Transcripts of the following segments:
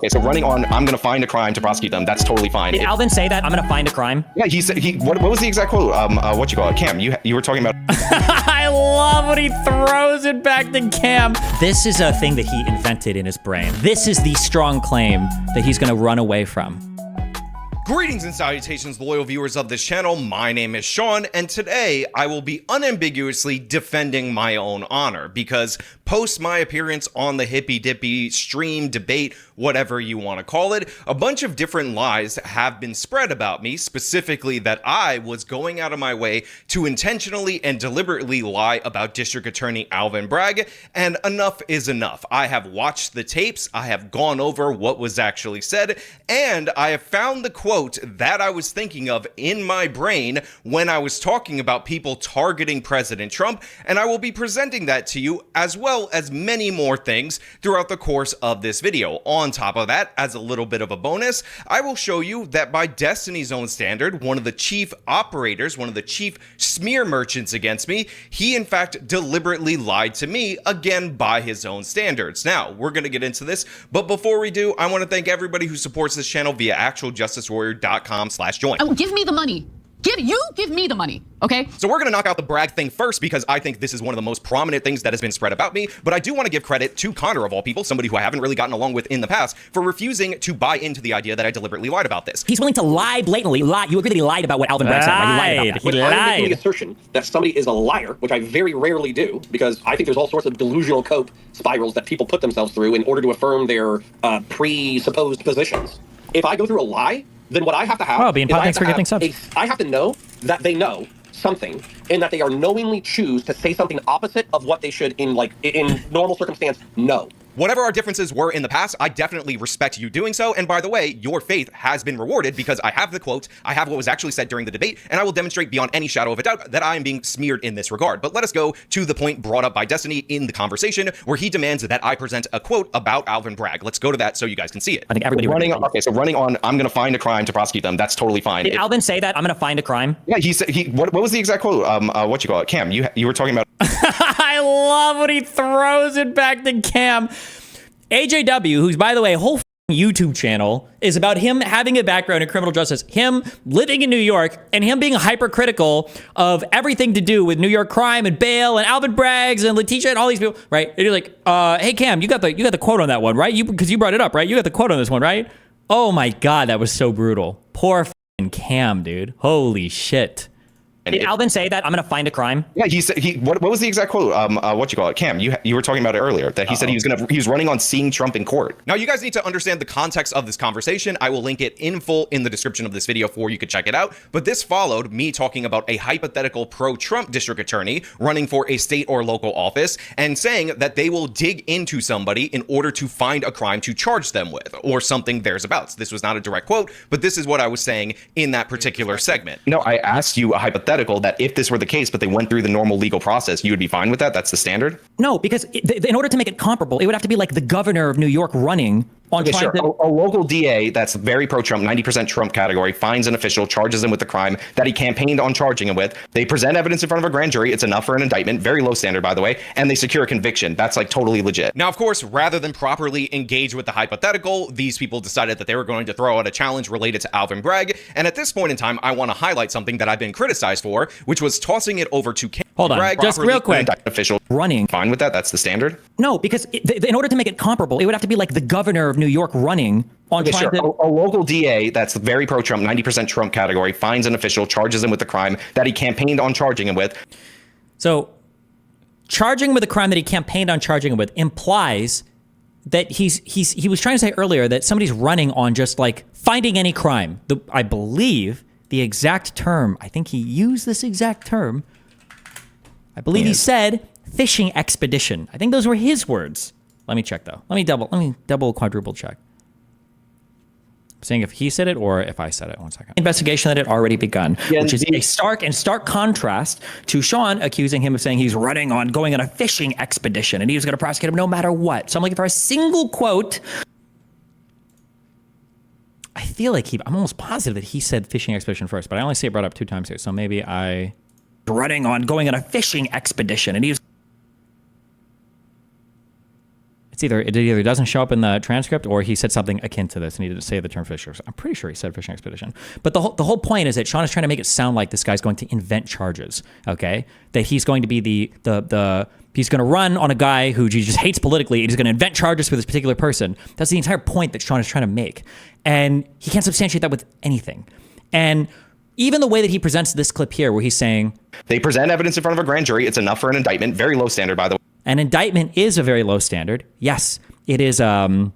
Okay, so running on, I'm going to find a crime to prosecute them. That's totally fine. Did Alvin say that? I'm going to find a crime? Yeah, he said, what was the exact quote? What you call it? Cam, you were talking about. I love when he throws it back to Cam. This is a thing that he invented in his brain. This is the strong claim that he's going to run away from. Greetings and salutations, loyal viewers of this channel. My name is Sean, and today I will be unambiguously defending my own honor because post my appearance on the Hippy Dippy stream debate, whatever you want to call it, a bunch of different lies have been spread about me, specifically that I was going out of my way to intentionally and deliberately lie about District Attorney Alvin Bragg, and enough is enough. I have watched the tapes, I have gone over what was actually said, and I have found the quote that I was thinking of in my brain when I was talking about people targeting President Trump, and I will be presenting that to you as well as many more things throughout the course of this video. On top of that, as a little bit of a bonus, I will show you that by Destiny's own standard, one of the chief operators, one of the chief smear merchants against me, he in fact deliberately lied to me, again by his own standards. Now, we're going to get into this, but before we do, I want to thank everybody who supports this channel via actualjusticewarrior.com/join. Oh, give me the money. Give me the money, okay? So we're gonna knock out the Bragg thing first because I think this is one of the most prominent things that has been spread about me, but I do want to give credit to Connor, of all people, somebody who I haven't really gotten along with in the past, for refusing to buy into the idea that I deliberately lied about this. He's willing to lie blatantly. You agree that he lied about what Alvin Bragg said, right? He lied about that. When I'm making the assertion that somebody is a liar, which I very rarely do, because I think there's all sorts of delusional cope spirals that people put themselves through in order to affirm their presupposed positions. If I go through a lie, then what I have to have being is thanks for giving subs. I have to know that they know something and that they are knowingly choose to say something opposite of what they should in normal circumstance know. Whatever our differences were in the past, I definitely respect you doing so. And by the way, your faith has been rewarded because I have the quote, I have what was actually said during the debate, and I will demonstrate beyond any shadow of a doubt that I am being smeared in this regard. But let us go to the point brought up by Destiny in the conversation where he demands that I present a quote about Alvin Bragg. Let's go to that so you guys can see it. I think everybody running on, okay, so running on, I'm going to find a crime to prosecute them. That's totally fine. Did Alvin say that? I'm going to find a crime? Yeah, he said, what was the exact quote? What you call it? Cam, you were talking about. I love when he throws it back to Cam. AJW, who's, by the way, a whole YouTube channel is about him having a background in criminal justice, him living in New York, and him being hypercritical of everything to do with New York crime and bail and Alvin Braggs and Letitia and all these people, right? And you're like, hey Cam, you got the quote on that one, right? Because you brought it up, right? You got the quote on this one, right? Oh my God, that was so brutal. Poor Cam, dude. Holy shit. Did Alvin say that? I'm going to find a crime? Yeah, he said, what was the exact quote? What you call it? Cam, you were talking about it earlier, that he said he was running on seeing Trump in court. Now, you guys need to understand the context of this conversation. I will link it in full in the description of this video for you could check it out. But this followed me talking about a hypothetical pro-Trump district attorney running for a state or local office and saying that they will dig into somebody in order to find a crime to charge them with or something thereabouts. This was not a direct quote, but this is what I was saying in that particular segment. No, I asked you a hypothetical that if this were the case, but they went through the normal legal process, you would be fine with that? That's the standard? No, because in order to make it comparable, it would have to be like the governor of New York running on trying to... A local DA that's very pro-Trump, 90% Trump category, finds an official, charges him with the crime that he campaigned on charging him with. They present evidence in front of a grand jury. It's enough for an indictment. Very low standard, by the way. And they secure a conviction. That's like totally legit. Now, of course, rather than properly engage with the hypothetical, these people decided that they were going to throw out a challenge related to Alvin Bragg. And at this point in time, I want to highlight something that I've been criticized for, which was tossing it over to Cam. Hold on, Bragg, just real quick. Official running. Fine with that? That's the standard? No, because in order to make it comparable, it would have to be like the governor of New York running on trying to... A local DA that's very pro-Trump, 90% Trump category, finds an official, charges him with the crime that he campaigned on charging him with. So charging him with a crime that he campaigned on charging him with implies that he was trying to say earlier that somebody's running on just like finding any crime. I believe the exact term, I think he used this exact term. I believe he said fishing expedition. I think those were his words. Let me check though. Let me double quadruple check. I'm saying if he said it or if I said it. 1 second. Investigation that had already begun, which is a stark contrast to Sean accusing him of saying he's going on a fishing expedition and he was going to prosecute him no matter what. So I'm looking for a single quote. I feel like I'm almost positive that he said fishing expedition first, but I only see it brought up 2 times here. So maybe going on a fishing expedition and he was... it either doesn't show up in the transcript or he said something akin to this and he didn't say the term fishing. I'm pretty sure he said fishing expedition. But the whole point is that Sean is trying to make it sound like this guy's going to invent charges, okay? That he's going to be he's going to run on a guy who he just hates politically, and he's going to invent charges for this particular person. That's the entire point that Sean is trying to make. And he can't substantiate that with anything. And even the way that he presents this clip here, where he's saying, they present evidence in front of a grand jury. It's enough for an indictment. Very low standard, by the way. an indictment is a very low standard. Yes, it is probable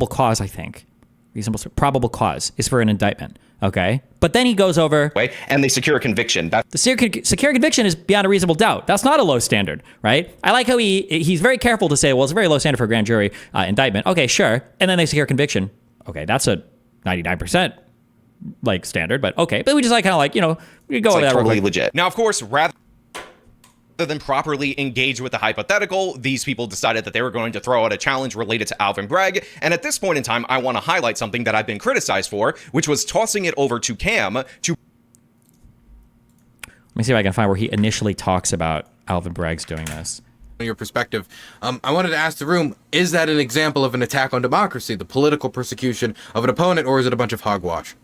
cause, I think. Reasonable probable cause is for an indictment. Okay. But then he goes over. And they secure a conviction. The secure conviction is beyond a reasonable doubt. That's not a low standard, right? I like how he's very careful to say, well, it's a very low standard for a grand jury indictment. Okay, sure. And then they secure conviction. Okay, that's a 99% like standard, but okay. But we just like kind of like, we go over that totally legit. Now, of course, rather than properly engage with the hypothetical, these people decided that they were going to throw out a challenge related to Alvin Bragg. And at this point in time, I want to highlight something that I've been criticized for, which was tossing it over to Cam to... Let me see if I can find where he initially talks about Alvin Bragg's doing this. Your perspective. I wanted to ask the room, is that an example of an attack on democracy, the political persecution of an opponent, or is it a bunch of hogwash?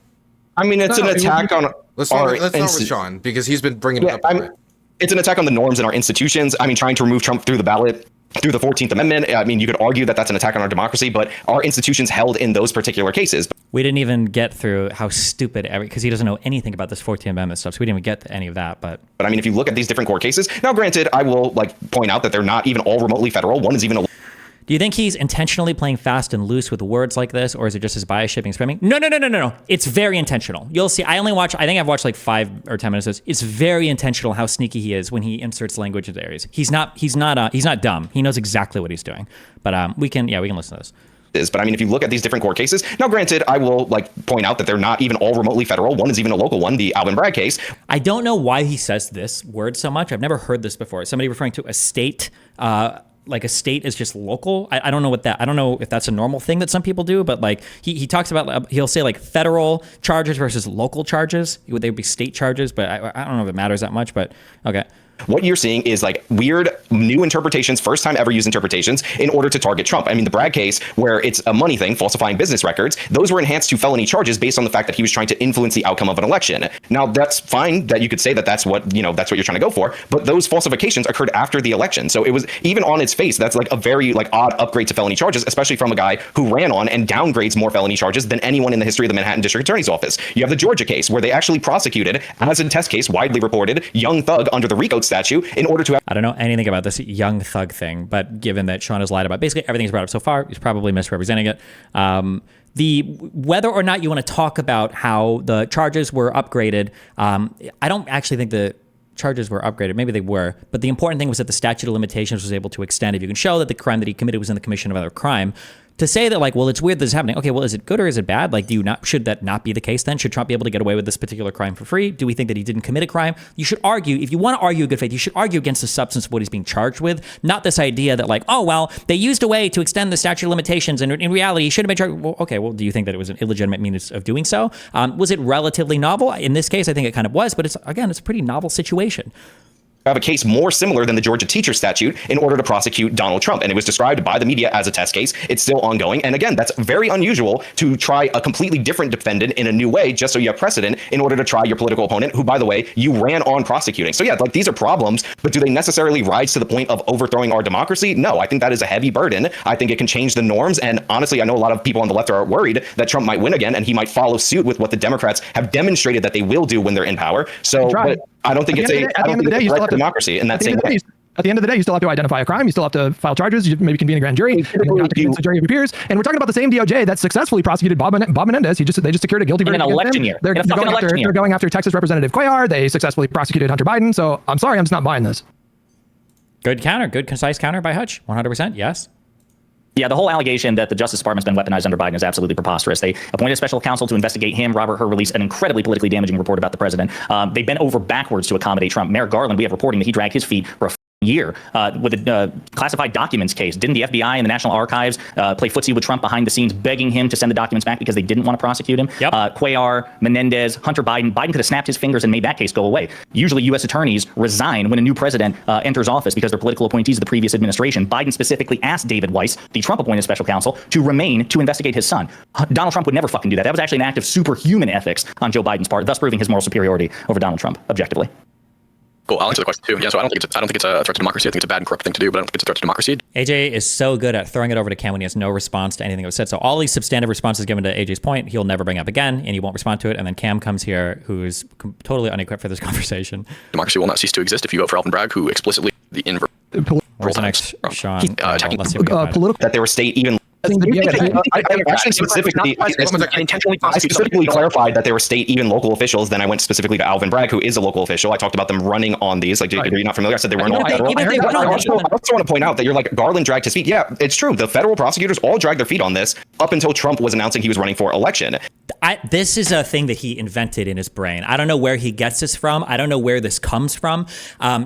I mean, it's an attack on... Let's start with Sean, because he's been bringing it up. It's an attack on the norms in our institutions. I mean, trying to remove Trump through the ballot, through the 14th Amendment. I mean, you could argue that that's an attack on our democracy, but our institutions held in those particular cases. We didn't even get through how stupid because he doesn't know anything about this 14th Amendment stuff, so we didn't even get to any of that. But I mean, if you look at these different court cases, now granted, I will point out that they're not even all remotely federal. One is even a... Do you think he's intentionally playing fast and loose with words like this, or is it just his bias shipping spamming? No. It's very intentional. You'll see. I think I've watched like 5 or 10 minutes of this. It's very intentional how sneaky he is when he inserts language into areas. He's not dumb. He knows exactly what he's doing. But we can listen to this. But I mean, if you look at these different court cases, now granted, I will point out that they're not even all remotely federal. One is even a local one, the Alvin Bragg case. I don't know why he says this word so much. I've never heard this before. Somebody referring to a state, like a state is just local. I don't know I don't know if that's a normal thing that some people do, but he talks about, he'll say federal charges versus local charges. They would be state charges, but I don't know if it matters that much, but okay. What you're seeing is weird new interpretations, first time ever used interpretations in order to target Trump. I mean, the Bragg case, where it's a money thing, falsifying business records, those were enhanced to felony charges based on the fact that he was trying to influence the outcome of an election. Now, that's fine that you could say that that's what you're trying to go for, but those falsifications occurred after the election. So it was even on its face, that's a very odd upgrade to felony charges, especially from a guy who ran on and downgrades more felony charges than anyone in the history of the Manhattan District Attorney's Office. You have the Georgia case, where they actually prosecuted, as a test case, widely reported, young thug under the RICO statute in order to have... I don't know anything about this young thug thing, but given that Sean has lied about basically everything he's brought up so far, he's probably misrepresenting it. Whether or not you want to talk about how the charges were upgraded, I don't actually think the charges were upgraded. Maybe they were, but the important thing was that the statute of limitations was able to extend. If you can show that the crime that he committed was in the commission of other crime, to say that well, it's weird this is happening. Okay, well, is it good or is it bad? Should that not be the case then? Should Trump be able to get away with this particular crime for free? Do we think that he didn't commit a crime? You should argue, if you want to argue in good faith, you should argue against the substance of what he's being charged with, not this idea that they used a way to extend the statute of limitations and in reality he should have been charged. Well, okay, well, do you think that it was an illegitimate means of doing so? Was it relatively novel? In this case, I think it kind of was, but it's a pretty novel situation. Have a case more similar than the Georgia teacher statute in order to prosecute Donald Trump. And it was described by the media as a test case. It's still ongoing. And again, that's very unusual to try a completely different defendant in a new way, just so you have precedent in order to try your political opponent, who, by the way, you ran on prosecuting. So yeah, these are problems, but do they necessarily rise to the point of overthrowing our democracy? No, I think that is a heavy burden. I think it can change the norms. And honestly, I know a lot of people on the left are worried that Trump might win again and he might follow suit with what the Democrats have demonstrated that they will do when they're in power. So I don't think it's a democracy in that same way. At the end of the day, you still have to identify a crime. You still have to file charges. You maybe convene a grand jury. And you have to convince a jury of your peers. And we're talking about the same DOJ that successfully prosecuted Bob Menendez. They just secured a guilty verdict in an election year. They're going after Texas Representative Cuellar. They successfully prosecuted Hunter Biden. So I'm sorry, I'm just not buying this. Good counter. Good concise counter by Hutch. 100%. Yes. Yeah, the whole allegation that the Justice Department's been weaponized under Biden is absolutely preposterous. They appointed a special counsel to investigate him. Robert Hur released an incredibly politically damaging report about the president. They bent over backwards to accommodate Trump. Merrick Garland, we have reporting that he dragged his feet for a year with a classified documents case. Didn't the FBI and the National Archives play footsie with Trump behind the scenes, begging him to send the documents back because they didn't want to prosecute him? Yep. Cuellar, Menendez, Hunter Biden. Biden could have snapped his fingers and made that case go away. Usually U.S. attorneys resign when a new president enters office because they're political appointees of the previous administration. Biden specifically asked David Weiss, the Trump-appointed special counsel, to remain to investigate his son. Donald Trump would never fucking do that. That was actually an act of superhuman ethics on Joe Biden's part, thus proving his moral superiority over Donald Trump, objectively. Cool. I'll answer the question too. Yeah, so I don't think it's a threat to democracy. I think it's a bad and corrupt thing to do, but I don't think it's a threat to democracy. AJ is so good at throwing it over to Cam when he has no response to anything that was said. So all these substantive responses given to AJ's point, he'll never bring up again, and he won't respond to it. And then Cam comes here, who is totally unequipped for this conversation. Democracy will not cease to exist if you vote for Alvin Bragg, who explicitly the inverse. Where's the next, Sean? attacking Let's see if we can find it. Political. That they were state even. I Actually, specifically, I specifically clarified that they were state, even local officials. Then I went specifically to Alvin Bragg, who is a local official. I talked about them running on these. Like, are you not familiar? I said they weren't all federal. I also want to point out that you're like, Garland dragged his feet. Yeah, it's true. The federal prosecutors all dragged their feet on this up until Trump was announcing he was running for election. This is a thing that he invented in his brain. I don't know where he gets this from. I don't know where this comes from.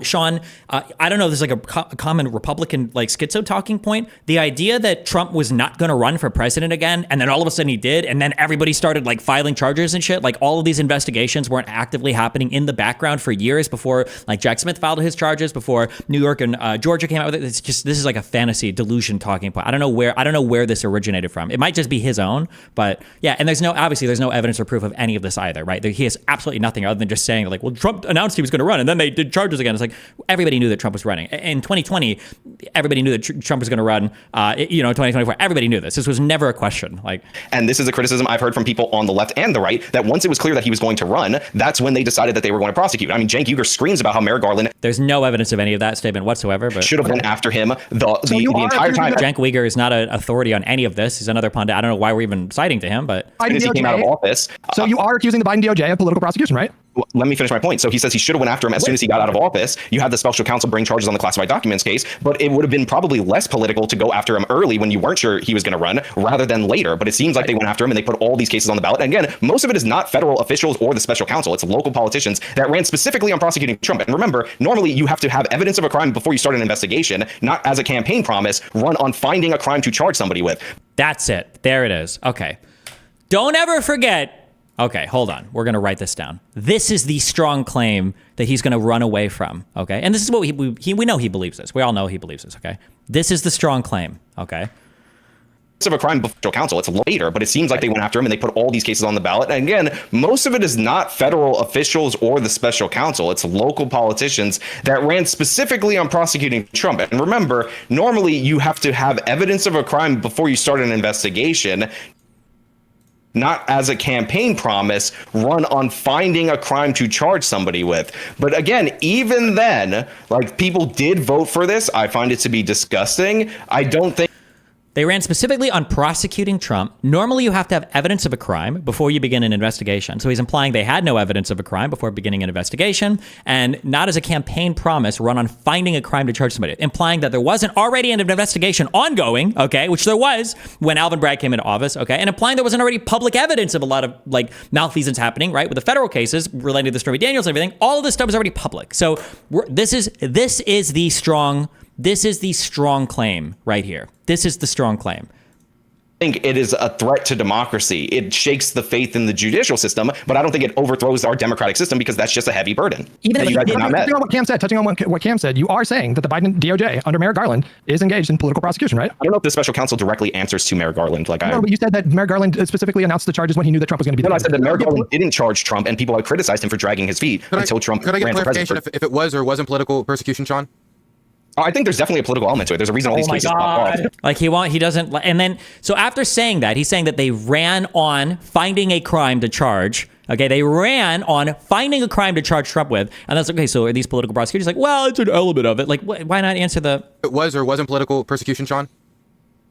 Sean, I don't know if there's like a common Republican like schizo talking point. The idea that Trump was not going to run for president again, and then all of a sudden he did, and then everybody started like filing charges and shit. Like all of these investigations weren't actively happening in the background for years before like Jack Smith filed his charges, before New York and Georgia came out with it. It's just, this is like a fantasy delusion talking point. I don't know where this originated from. It might just be his own, but yeah. And there's no evidence or proof of any of this either, right? He has absolutely nothing other than just saying like, well, Trump announced he was going to run, and then they did charges again. It's like everybody knew that Trump was running in 2020. Everybody knew that Trump was going to run. 2024. Everybody knew this. This was never a question. And this is a criticism I've heard from people on the left and the right, that once it was clear that he was going to run, that's when they decided that they were going to prosecute. I mean, Cenk Uygur screams about how Merrick Garland. There's no evidence of any of that statement whatsoever. But should have went after him the entire time. Cenk Uygur is not an authority on any of this. He's another pundit. I don't know why we're even citing to him, but as soon as he came out of office. So you are accusing the Biden DOJ of political prosecution, right? Let me finish my point. So he says he should have went after him as soon as he got out of office. You had the special counsel bring charges on the classified documents case, but it would have been probably less political to go after him early when you weren't sure he was going to run rather than later. But it seems like they went after him and they put all these cases on the ballot. And again, most of it is not federal officials or the special counsel. It's local politicians that ran specifically on prosecuting Trump. And remember, normally you have to have evidence of a crime before you start an investigation, not as a campaign promise, run on finding a crime to charge somebody with. That's it. There it is. Okay. Don't ever forget. Okay, hold on. We're going to write this down. This is the strong claim that he's going to run away from, okay? And this is what we know he believes this. We all know he believes this, okay? This is the strong claim, okay? Of a crime before counsel. It's later, but it seems like they went after him and they put all these cases on the ballot. And again, most of it is not federal officials or the special counsel. It's local politicians that ran specifically on prosecuting Trump. And remember, normally you have to have evidence of a crime before you start an investigation, not as a campaign promise, run on finding a crime to charge somebody with. But again, even then, like, people did vote for this. I find it to be disgusting. I don't think they ran specifically on prosecuting Trump. Normally, you have to have evidence of a crime before you begin an investigation. So he's implying they had no evidence of a crime before beginning an investigation, and not as a campaign promise run on finding a crime to charge somebody, implying that there wasn't already an investigation ongoing, okay, which there was when Alvin Bragg came into office, okay, and implying there wasn't already public evidence of a lot of like malfeasance happening, right, with the federal cases relating to the Stormy Daniels and everything. All of this stuff was already public. So this is the strong claim right here. This is the strong claim. I think it is a threat to democracy. It shakes the faith in the judicial system, but I don't think it overthrows our democratic system because that's just a heavy burden. Even if touching on what Cam said, you are saying that the Biden DOJ under Merrick Garland is engaged in political prosecution, right? I don't know if the special counsel directly answers to Merrick Garland. But you said that Merrick Garland specifically announced the charges when he knew that Trump was going to be. No, I said that Merrick Garland didn't charge Trump, and people had criticized him for dragging his feet until Trump. Could I get ran for clarification president. if it was or wasn't political persecution, Sean? I think there's definitely a political element to it. There's a reason all these cases pop off. Like he doesn't, and then, so after saying that, he's saying that they ran on finding a crime to charge. Okay, they ran on finding a crime to charge Trump with. And that's okay, so are these political prosecutors? Like, well, it's an element of it. Like, why not answer the... It was or wasn't political persecution, Sean?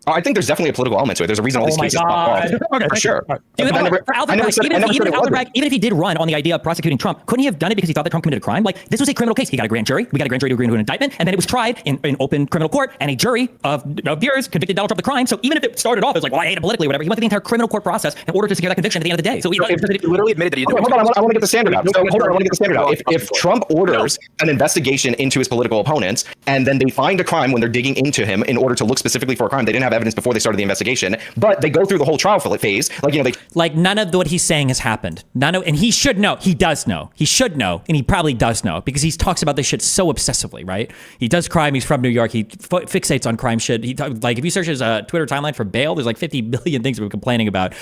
I think there's definitely a political element to it. There's a reason all these cases pop off. Okay, For sure. Dude, But I never- for Alvin I never Bragg, said- even I never said it Alvin wasn't. Bragg, even if he did run on the idea of prosecuting Trump, couldn't he have done it because he thought that Trump committed a crime? Like, this was a criminal case. He got a grand jury. We got a grand jury to agree to an indictment, and then it was tried in open criminal court, and a jury of peers convicted Donald Trump of the crime. So even if it started off as like, well, I hate him politically or whatever, he went through the entire criminal court process in order to secure that conviction at the end of the day. So he literally admitted that he Hold on, I want to get the standard out. So hold on, I want to get the standard out. If Trump orders an investigation into his political opponents, and then they find a crime when they're digging into him in order to look specifically for a crime, they didn't have evidence before they started the investigation, but they go through the whole trial phase. Like, you know, like none of what he's saying has happened. And he should know. He does know. He should know, and he probably does know because he talks about this shit so obsessively, right? He does crime. He's from New York. He fixates on crime shit. Like if you search his Twitter timeline for bail, there's like 50 billion things we're complaining about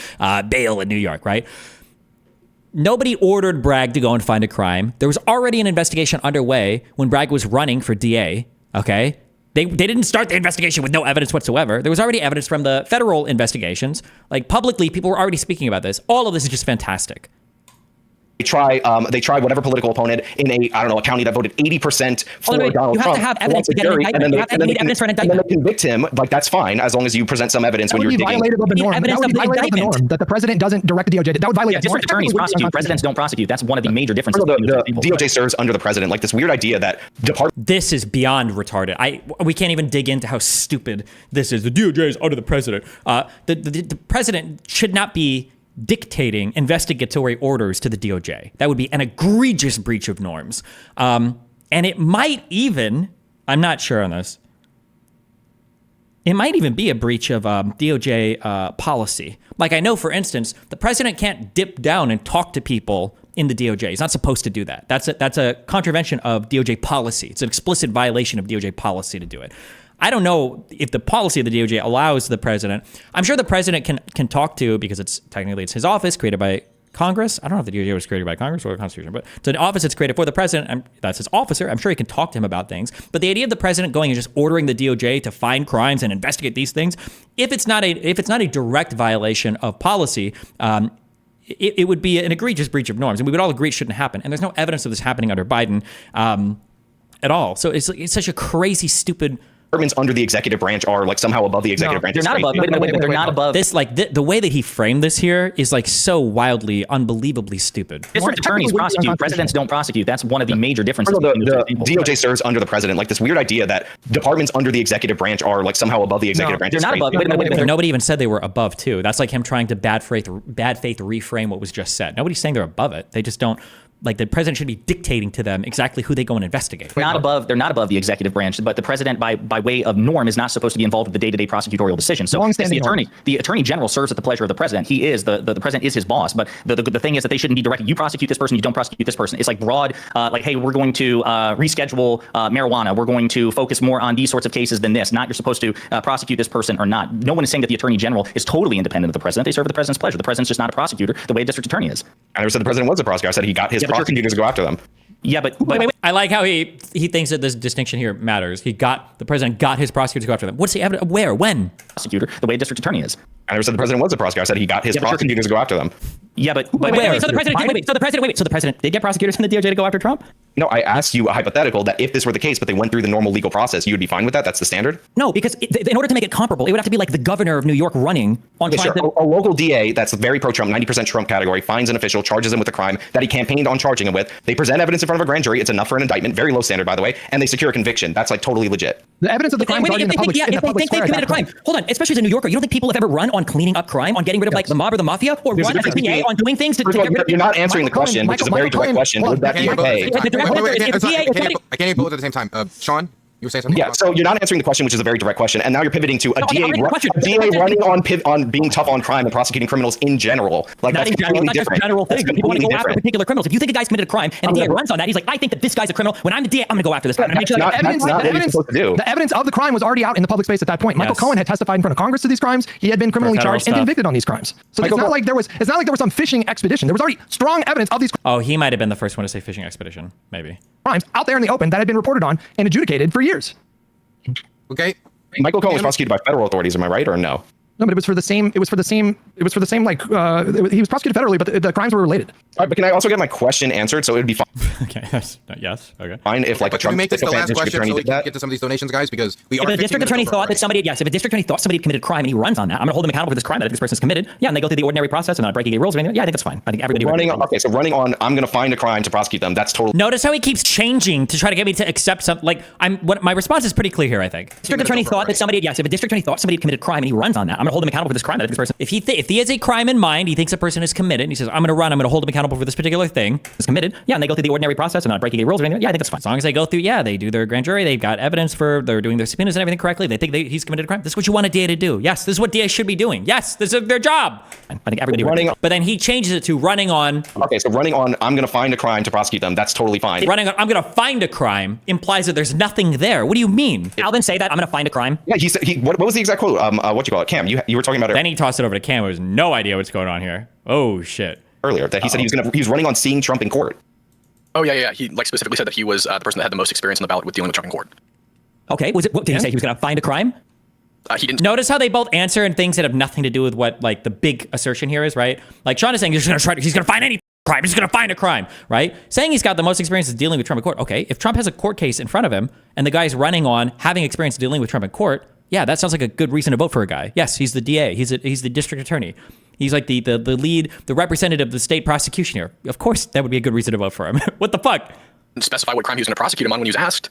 bail in New York, right? Nobody ordered Bragg to go and find a crime. There was already an investigation underway when Bragg was running for DA, okay? They didn't start the investigation with no evidence whatsoever. There was already evidence from the federal investigations. Like publicly, people were already speaking about this. All of this is just fantastic. they try whatever political opponent in a county that voted 80% for Donald Trump. You have to have evidence to get an indictment. You have to have evidence for an indictment. And then they convict him. Like, that's fine as long as you present some evidence when you're digging. Violated of the norm. That would be violated of the norm that the president doesn't direct the DOJ. That would violate. Yeah, district attorneys prosecute. Presidents don't prosecute. That's one of the major differences. The DOJ serves under the president. Like, this weird idea that This is beyond retarded. We can't even dig into how stupid this is. The DOJ is under the president. The president should not be dictating investigatory orders to the DOJ. That would be an egregious breach of norms. And it might even, I'm not sure on this, it might even be a breach of DOJ policy. Like, I know, for instance, the president can't dip down and talk to people in the DOJ. He's not supposed to do that. That's a contravention of DOJ policy. It's an explicit violation of DOJ policy to do it. I don't know if the policy of the DOJ allows the president. I'm sure the president can talk to, because it's his office created by Congress. I don't know if the DOJ was created by Congress or the Constitution, but it's an office that's created for the president. That's his officer. I'm sure he can talk to him about things. But the idea of the president going and just ordering the DOJ to find crimes and investigate these things, if it's not a direct violation of policy, it would be an egregious breach of norms, and we would all agree it shouldn't happen. And there's no evidence of this happening under Biden at all. So it's such a crazy, stupid. Departments under the executive branch are like somehow above the executive branch. They're not above. Wait, they're not above. This, like, the way that he framed this here is like so wildly, unbelievably stupid. District attorneys prosecute. Presidents don't prosecute. That's one of the major differences. The DOJ serves under the president. Like, this weird idea that departments under the executive branch are like somehow above the executive branch. They're not above. Nobody even said they were above too. That's like him trying to bad faith reframe what was just said. Nobody's saying they're above it. They just don't. Like, the president should be dictating to them exactly who they go and investigate. They're not above the executive branch, but the president, by way of norm, is not supposed to be involved with the day-to-day prosecutorial decision. So the attorney general serves at the pleasure of the president. He is the president is his boss. But the thing is that they shouldn't be directed. You prosecute this person, you don't prosecute this person. It's like broad, like, hey, we're going to reschedule marijuana. We're going to focus more on these sorts of cases than this. Not you're supposed to prosecute this person or not. No one is saying that the attorney general is totally independent of the president. They serve at the president's pleasure. The president's just not a prosecutor the way a district attorney is. I never said the president was a prosecutor. I said he got his prosecutors to go after them. Yeah, but wait. I like how he thinks that this distinction here matters. The president got his prosecutors to go after them. What's the evidence? Where? When? Prosecutor, the way a district attorney is. I never said the president was a prosecutor. I said he got his prosecutors to go after them. Yeah, but wait. So the president did get prosecutors from the DOJ to go after Trump? No, I asked you a hypothetical that if this were the case, but they went through the normal legal process, you would be fine with that? That's the standard? No, because in order to make it comparable, it would have to be like the governor of New York running on a local DA that's very pro-Trump, 90% Trump category, finds an official, charges him with a crime that he campaigned on charging him with. They present evidence in front of a grand jury. It's enough for an indictment, very low standard, by the way, and they secure a conviction. That's like totally legit. The evidence of the crime is already in the public if they think they've committed a crime. Hold on, especially as a New Yorker, you don't think people have ever run on cleaning up crime, on getting rid of like the mob or the mafia, or run as a DA on doing things to get rid of. You're not answering the question, which is a very direct question. Would that be okay? I can't hear both at the same time. Sean, you were saying something? Yeah, so you're not answering the question, which is a very direct question, and now you're pivoting to a DA running on being tough on crime and prosecuting criminals in general. Like, that's completely different. General thing. People want to go after particular criminals. If you think a guy's committed a crime and a DA runs on that, he's like, I think that this guy's a criminal. When I'm the DA, I'm going to go after this guy. The evidence of the crime was already out in the public space at that point. Michael Cohen had testified in front of Congress to these crimes. He had been criminally charged and convicted on these crimes. So it's not like there was some fishing expedition. There was already strong evidence of these. Oh, he might have been the first one to say fishing expedition, maybe. Crimes out there in the open that had been reported on and adjudicated for years. Okay. Michael Cohen was prosecuted by federal authorities. Am I right or no? No, but it was for the same. It was for the same. Like he was prosecuted federally, but the crimes were related. All right, but can I also get my question answered? So it would be fine. Okay. Yes. Okay. Fine if like a Can we Trump make this the last district question attorney so we did can that. get to some of these donations, guys? Because we If are a district attorney thought that somebody, if a district attorney thought somebody committed a crime and he runs on that, I'm going to hold him accountable for this crime that this person's committed. Yeah, and they go through the ordinary process and not breaking any rules or anything. Yeah, I think that's fine. I think everybody. So running on, I'm going to find a crime to prosecute them. That's totally. Notice how he keeps changing to try to get me to accept something. Like my response is pretty clear here. I think district attorney thought that somebody. Yes, if a district attorney thought somebody committed a crime and he runs on that, I'm going to hold him accountable for this crime that this person. If he has a crime in mind, he thinks a person is committed, and he says, I'm going to hold him accountable for this particular thing. Is committed. Yeah, and they go through the ordinary process and not breaking any rules or anything. Yeah, I think that's fine. As long as they go through, they do their grand jury, they've got evidence they're doing their subpoenas and everything correctly. They think he's committed a crime. This is what you want a DA to do. Yes, this is what DA should be doing. Yes, this is their job. I think everybody. But then he changes it to running on. Okay, so running on, I'm going to find a crime to prosecute them. That's totally fine. Running on, I'm going to find a crime implies that there's nothing there. What do you mean? Alvin say that I'm going to find a crime. Yeah, he said. What was the exact quote? What you call it, Cam? You were talking about it. Then he tossed it over to Cam. Who has no idea what's going on here. Oh shit. Earlier that he said he was running on seeing Trump in court. Oh yeah. He like specifically said that he was the person that had the most experience on the ballot with dealing with Trump in court. Okay, what did he say? He was going to find a crime? He didn't. Notice how they both answer in things that have nothing to do with what like the big assertion here is, right? Like Sean is saying he's going to find any crime. He's going to find a crime, right? Saying he's got the most experience dealing with Trump in court. Okay, if Trump has a court case in front of him and the guy's running on having experience dealing with Trump in court, yeah, that sounds like a good reason to vote for a guy. Yes, he's the DA. He's the district attorney. He's like the lead, the representative of the state prosecution here. Of course, that would be a good reason to vote for him. What the fuck? Specify what crime he was going to prosecute him on when he was asked.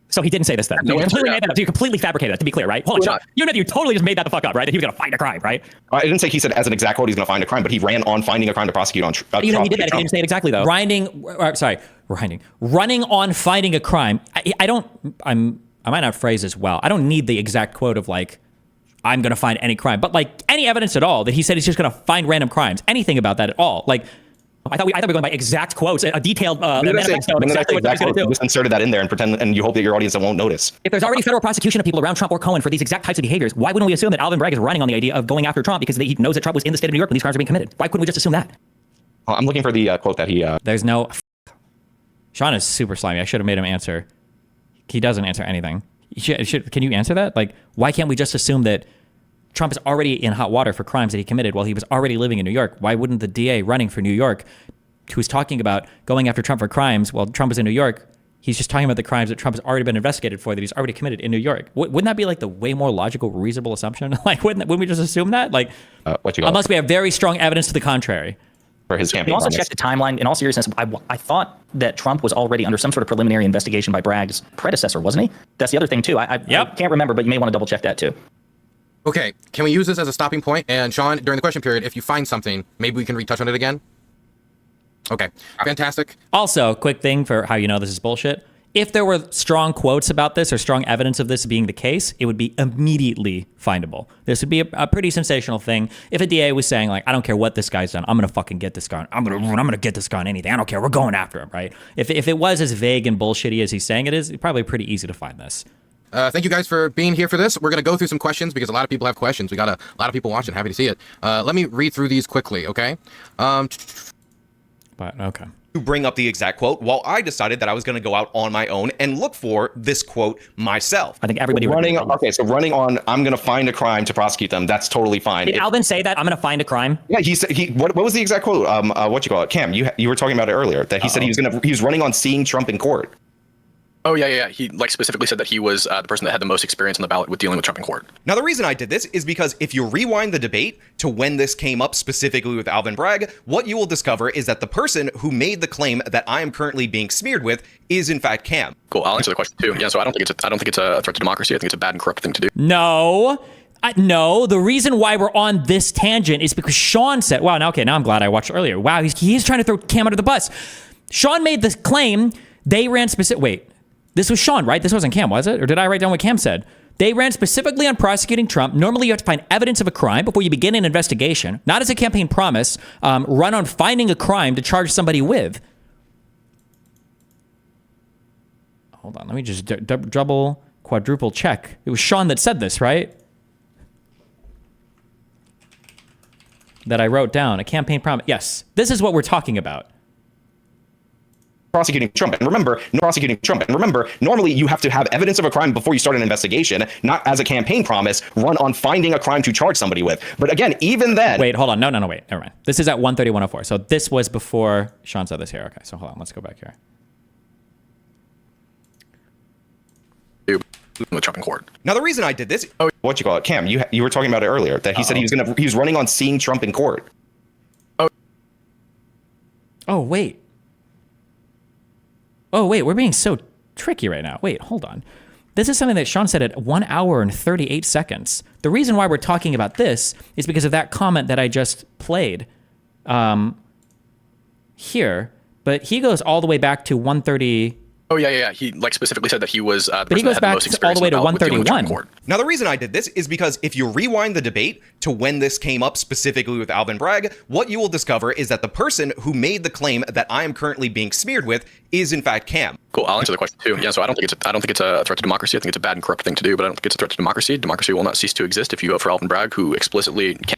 So he didn't say this then. No, You answer, completely yeah. made that up. So you completely fabricated that, to be clear, right? Hold on, Sean. You totally just made that the fuck up, right? That he was going to find a crime, right? I didn't say he said as an exact quote he's going to find a crime, but he ran on finding a crime to prosecute on. You know, he did that. He didn't say it exactly, though. Running on finding a crime. I might not phrase as well. I don't need the exact quote of like, I'm going to find any crime, but like any evidence at all that he said he's just going to find random crimes, anything about that at all. Like, I thought we were going by exact quotes, a detailed manifesto of exactly what he's going to do. Just inserted that in there and pretend, and you hope that your audience won't notice. If there's already federal prosecution of people around Trump or Cohen for these exact types of behaviors, why wouldn't we assume that Alvin Bragg is running on the idea of going after Trump because he knows that Trump was in the state of New York when these crimes are being committed? Why couldn't we just assume that? I'm looking for the quote that he. There's no. Sean is super slimy. I should have made him answer. He doesn't answer anything. Can you answer that? Like, why can't we just assume that Trump is already in hot water for crimes that he committed while he was already living in New York? Why wouldn't the DA running for New York, who's talking about going after Trump for crimes while Trump is in New York, he's just talking about the crimes that Trump has already been investigated for, that he's already committed in New York? Wouldn't that be like the way more logical, reasonable assumption? Like, wouldn't we just assume that? Like, unless we have very strong evidence to the contrary. For his campaign. You also checked the timeline. In all seriousness, I thought that Trump was already under some sort of preliminary investigation by Bragg's predecessor, wasn't he? That's the other thing, too. I can't remember, but you may want to double check that, too. Okay, can we use this as a stopping point? And Sean, during the question period, if you find something, maybe we can retouch on it again? Okay, fantastic. Also, quick thing for how you know this is bullshit. If there were strong quotes about this or strong evidence of this being the case, it would be immediately findable. This would be a pretty sensational thing. If a DA was saying, like, I don't care what this guy's done, I'm going to fucking get this guy. I'm going to get this guy on anything. I don't care. We're going after him, right? If it was as vague and bullshitty as he's saying it is, it's probably pretty easy to find this. Thank you guys for being here for this. We're going to go through some questions because a lot of people have questions. We got a lot of people watching. Happy to see it. Let me read through these quickly, okay? Okay. To bring up the exact quote, while I decided that I was going to go out on my own and look for this quote myself. I think everybody running on, I'm going to find a crime to prosecute them. That's totally fine. Did Alvin say that I'm going to find a crime? Yeah, he said what was the exact quote? What you call it, Cam? You were talking about it earlier that he said he was running on seeing Trump in court. Oh yeah. He like specifically said that he was the person that had the most experience on the ballot with dealing with Trump in court. Now, the reason I did this is because if you rewind the debate to when this came up specifically with Alvin Bragg, what you will discover is that the person who made the claim that I am currently being smeared with is in fact Cam. Cool. I'll answer the question too. Yeah. So I don't think it's a threat to democracy. I think it's a bad and corrupt thing to do. No, the reason why we're on this tangent is because Sean said, wow, now I'm glad I watched earlier. Wow, he's trying to throw Cam under the bus. Sean made this claim. They ran wait, this was Sean, right? This wasn't Cam, was it? Or did I write down what Cam said? They ran specifically on prosecuting Trump. Normally, you have to find evidence of a crime before you begin an investigation, not as a campaign promise. Run on finding a crime to charge somebody with. Hold on, let me just double, quadruple check. It was Sean that said this, right? That I wrote down, a campaign promise. Yes, this is what we're talking about. prosecuting Trump. And remember, normally you have to have evidence of a crime before you start an investigation, not as a campaign promise run on finding a crime to charge somebody with. But again, even then... Wait, hold on. No, wait. Never mind. This is at 1:30:104. So this was before Sean said this here. Okay, so hold on. Let's go back here. With Trump in court. Now, the reason I did this... Cam, you were talking about it earlier, that he said he was running on seeing Trump in court. Oh, wait. We're being so tricky right now. Wait, hold on. This is something that Sean said at 1 hour and 38 seconds. The reason why we're talking about this is because of that comment that I just played here. But he goes all the way back to 1:30. Oh, yeah. He specifically said that he was the but he goes back all the way to 1:31. Now, the reason I did this is because if you rewind the debate to when this came up specifically with Alvin Bragg, what you will discover is that the person who made the claim that I am currently being smeared with is in fact Cam. Cool. I'll answer the question too. Yeah. So I don't think it's a threat to democracy. I think it's a bad and corrupt thing to do, but I don't think it's a threat to democracy. Democracy will not cease to exist if you vote for Alvin Bragg, who explicitly can.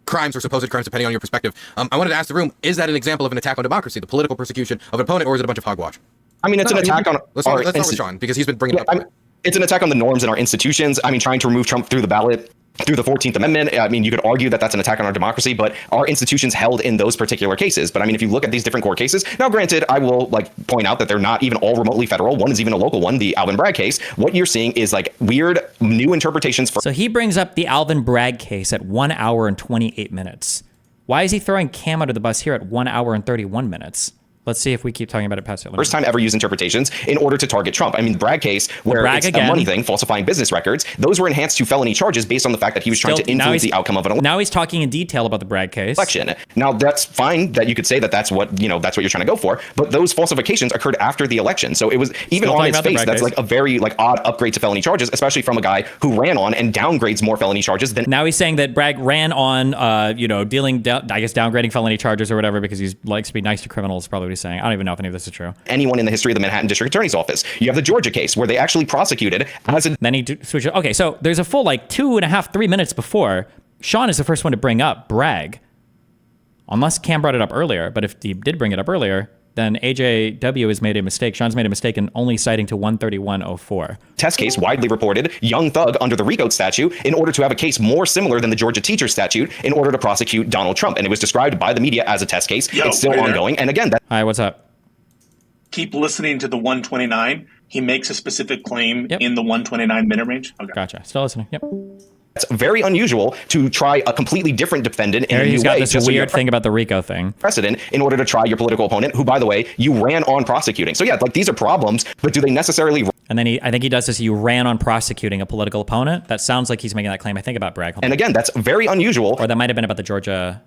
Crimes or supposed crimes, depending on your perspective. I wanted to ask the room, is that an example of an attack on democracy, the political persecution of an opponent, or is it a bunch of hogwash? I mean, it's an attack on... Let's start with Sean, because he's been bringing it up. It's an attack on the norms in our institutions. I mean, trying to remove Trump through the ballot, through the 14th Amendment. I mean, you could argue that that's an attack on our democracy, but our institutions held in those particular cases. But I mean, if you look at these different court cases, now granted, I will point out that they're not even all remotely federal. One is even a local one, the Alvin Bragg case. What you're seeing is weird new interpretations. So he brings up the Alvin Bragg case at 1 hour and 28 minutes. Why is he throwing Cam under the bus here at 1 hour and 31 minutes? Let's see if we keep talking about it past it. First time ever used interpretations in order to target Trump. I mean, the Bragg case, where it's a money thing, falsifying business records, those were enhanced to felony charges based on the fact that he was trying to influence the outcome of an election. Now he's talking in detail about the Bragg case. Now, that's fine that you could say that that's what you're trying to go for, but those falsifications occurred after the election. So it was even on its face, that's a very odd upgrade to felony charges, especially from a guy who ran on and downgrades more felony charges than... Now he's saying that Bragg ran on, downgrading felony charges or whatever because he likes to be nice to criminals, probably what he's saying. I don't even know if any of this is true. Anyone in the history of the Manhattan District Attorney's Office. You have the Georgia case where they actually prosecuted as a... Then he switched. Okay, so there's a full 2.5, 3 minutes before, Sean is the first one to bring up Bragg. Unless Cam brought it up earlier, but if he did bring it up earlier, then AJW has made a mistake. Sean's made a mistake in only citing to 131:04. Test case widely reported, young thug under the RICO statute in order to have a case more similar than the Georgia teacher statute in order to prosecute Donald Trump. And it was described by the media as a test case. It's still ongoing. And again, Hi, what's up? Keep listening to the 129. He makes a specific claim in the 129 minute range. Okay. Gotcha. Still listening. Yep. It's very unusual to try a completely different defendant in a new way. He's got this weird thing about the RICO thing. Precedent in order to try your political opponent, who, by the way, you ran on prosecuting. So yeah, these are problems, but do they necessarily... And then I think he does this, you ran on prosecuting a political opponent. That sounds like he's making that claim, I think, about Bragg. And again, that's very unusual. Or that might have been about the Georgia...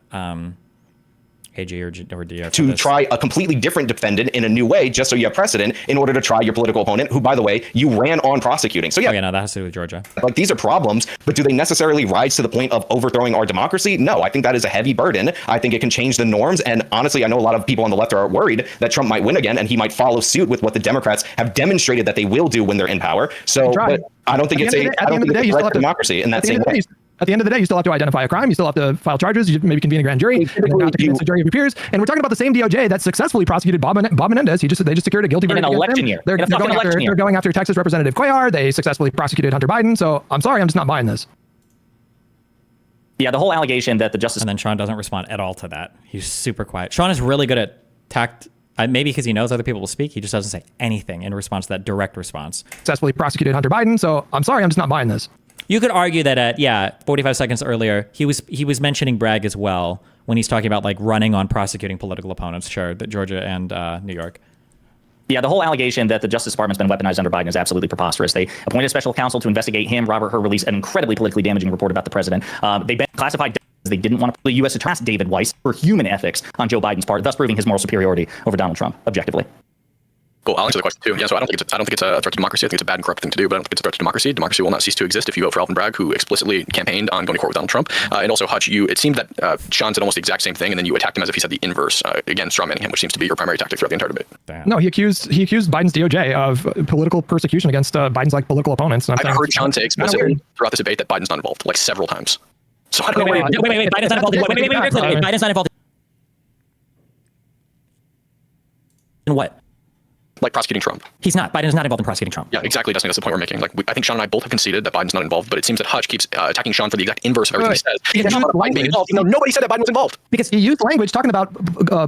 AG or DF to try a completely different defendant in a new way, just so you have precedent in order to try your political opponent, who, by the way, you ran on prosecuting. So yeah, that has to do with Georgia. These are problems, but do they necessarily rise to the point of overthrowing our democracy? No, I think that is a heavy burden. I think it can change the norms. And honestly, I know a lot of people on the left are worried that Trump might win again, and he might follow suit with what the Democrats have demonstrated that they will do when they're in power. So but I don't think it's a threat to democracy in that same way. At the end of the day, you still have to identify a crime. You still have to file charges. You maybe convene a grand jury. And convince the jury of your peers. And we're talking about the same DOJ that successfully prosecuted Bob Menendez. They just secured a guilty verdict. In an election year. They're going after Texas Representative Cuellar. They successfully prosecuted Hunter Biden. So I'm sorry, I'm just not buying this. Yeah, the whole allegation that the justice... And then Sean doesn't respond at all to that. He's super quiet. Sean is really good at tact. Maybe because he knows other people will speak, he just doesn't say anything in response to that direct response. Successfully prosecuted Hunter Biden. So I'm sorry, I'm just not buying this. You could argue that at 45 seconds earlier, he was mentioning Bragg as well when he's talking about running on prosecuting political opponents. Sure, that Georgia and New York. Yeah, the whole allegation that the Justice Department's been weaponized under Biden is absolutely preposterous. They appointed a special counsel to investigate him. Robert Hur released an incredibly politically damaging report about the president. They've been classified. They didn't want to put the U.S. attorney David Weiss for human ethics on Joe Biden's part, thus proving his moral superiority over Donald Trump, objectively. Cool. I'll answer the question too. Yeah, so I don't think it's a threat to democracy. I think it's a bad and corrupt thing to do, but I don't think it's a threat to democracy. Democracy will not cease to exist if you vote for Alvin Bragg, who explicitly campaigned on going to court with Donald Trump. And also, Hutch, it seemed that Sean said almost the exact same thing, and then you attacked him as if he said the inverse. Again, strawmanning him, which seems to be your primary tactic throughout the entire debate. Damn. No, he accused Biden's DOJ of political persecution against Biden's like political opponents. And I've heard Sean say explicitly throughout this debate that Biden's not involved, like several times. So I don't know. Wait, Biden's not involved. Wait, Biden's not involved. In what? Like prosecuting Trump. He's not. Biden is not involved in prosecuting Trump. Yeah, exactly. That's the point we're making. Like, I think Sean and I both have conceded that Biden's not involved, but it seems that Hutch keeps attacking Sean for the exact inverse of everything he says. Biden being involved, nobody said that Biden was involved. Because he used language talking about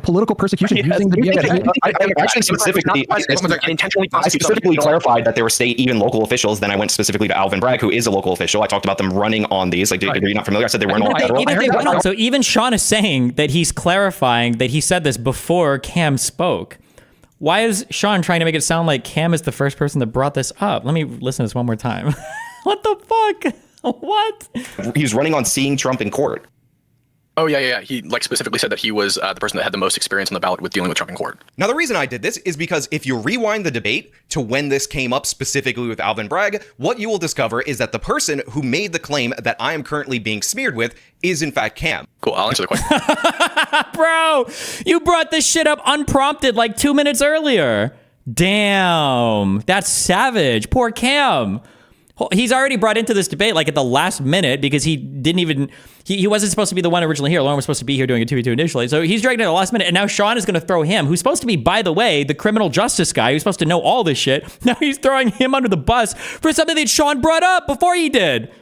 political persecution using the I actually specifically clarified that they were state, even local officials. Then I went specifically to Alvin Bragg, who is a local official. I talked about them running on these. Like, are you not familiar? I said they weren't all federal. So even Sean is saying that he's clarifying that he said this before Cam spoke. Why is Sean trying to make it sound like Cam is the first person that brought this up? Let me listen to this one more time. What the fuck? What? He was running on seeing Trump in court. Oh, yeah. He specifically said that he was the person that had the most experience on the ballot with dealing with Trump in court. Now, the reason I did this is because if you rewind the debate to when this came up specifically with Alvin Bragg, what you will discover is that the person who made the claim that I am currently being smeared with is in fact Cam. Cool, I'll answer the question. Bro, you brought this shit up unprompted like 2 minutes earlier. Damn, that's savage. Poor Cam. He's already brought into this debate like at the last minute because he didn't even, he wasn't supposed to be the one originally here. Lauren was supposed to be here doing a 2v2 initially. So he's dragged it at the last minute. And now Sean is going to throw him, who's supposed to be, by the way, the criminal justice guy who's supposed to know all this shit. Now he's throwing him under the bus for something that Sean brought up before he did.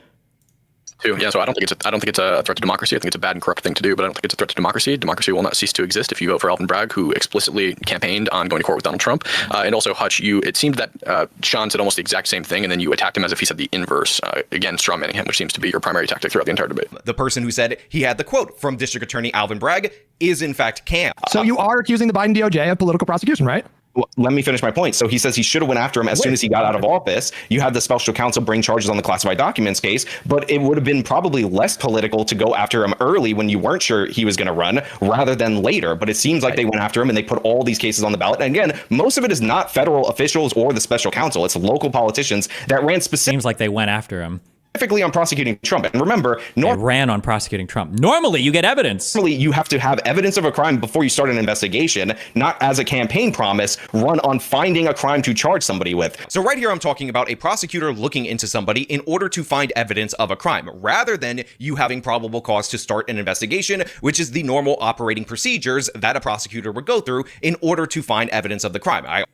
Yeah, so I don't think it's a threat to democracy. I think it's a bad and corrupt thing to do, but I don't think it's a threat to democracy. Democracy will not cease to exist if you vote for Alvin Bragg, who explicitly campaigned on going to court with Donald Trump. And also, Hutch, it seemed that Sean said almost the exact same thing, and then you attacked him as if he said the inverse. Again, strawmanning him, which seems to be your primary tactic throughout the entire debate. The person who said he had the quote from District Attorney Alvin Bragg is in fact Cam. So you are accusing the Biden DOJ of political prosecution, right? Well, let me finish my point. So he says he should have went after him as soon as he got out of office. You had the special counsel bring charges on the classified documents case, but it would have been probably less political to go after him early when you weren't sure he was going to run rather than later. But it seems like they went after him and they put all these cases on the ballot. And again, most of it is not federal officials or the special counsel. It's local politicians that ran Seems like they went after him. Specifically on prosecuting Trump. And remember, they ran on prosecuting Trump. Normally, you get evidence. Normally, you have to have evidence of a crime before you start an investigation, not as a campaign promise, run on finding a crime to charge somebody with. So right here, I'm talking about a prosecutor looking into somebody in order to find evidence of a crime, rather than you having probable cause to start an investigation, which is the normal operating procedures that a prosecutor would go through in order to find evidence of the crime.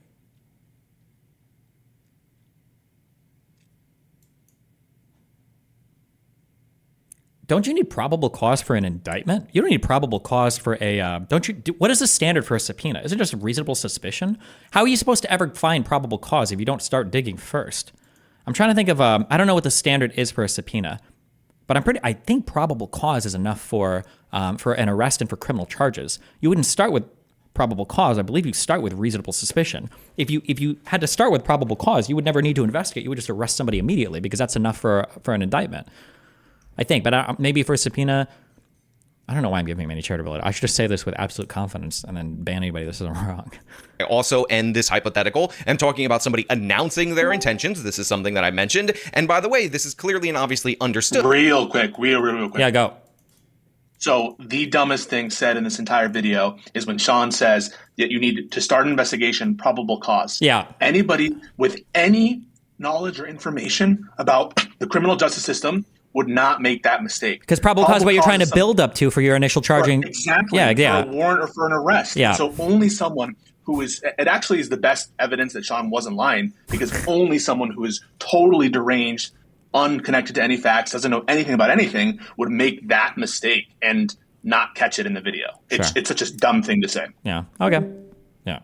Don't you need probable cause for an indictment? You don't need probable cause for a, what is the standard for a subpoena? Is it just a reasonable suspicion? How are you supposed to ever find probable cause if you don't start digging first? I'm trying to think of, I don't know what the standard is for a subpoena, but I think probable cause is enough for an arrest and for criminal charges. You wouldn't start with probable cause. I believe you start with reasonable suspicion. If you had to start with probable cause, you would never need to investigate. You would just arrest somebody immediately because that's enough for an indictment. I think, but maybe for a subpoena, I don't know why I'm giving him any charitability. I should just say this with absolute confidence and then ban anybody that says I'm wrong. I also end this hypothetical. I'm talking about somebody announcing their intentions. This is something that I mentioned. And by the way, this is clearly and obviously understood. Real quick. Yeah, go. So the dumbest thing said in this entire video is when Sean says that you need to start an investigation, probable cause. Yeah. Anybody with any knowledge or information about the criminal justice system would not make that mistake. Because probable cause is what you're trying to build up to for your initial charging. Exactly. Yeah. For a warrant or for an arrest. Yeah. So only someone who is, it actually is the best evidence that Sean wasn't lying, because only someone who is totally deranged, unconnected to any facts, doesn't know anything about anything, would make that mistake and not catch it in the video. It's such a dumb thing to say. Yeah. Okay. Yeah.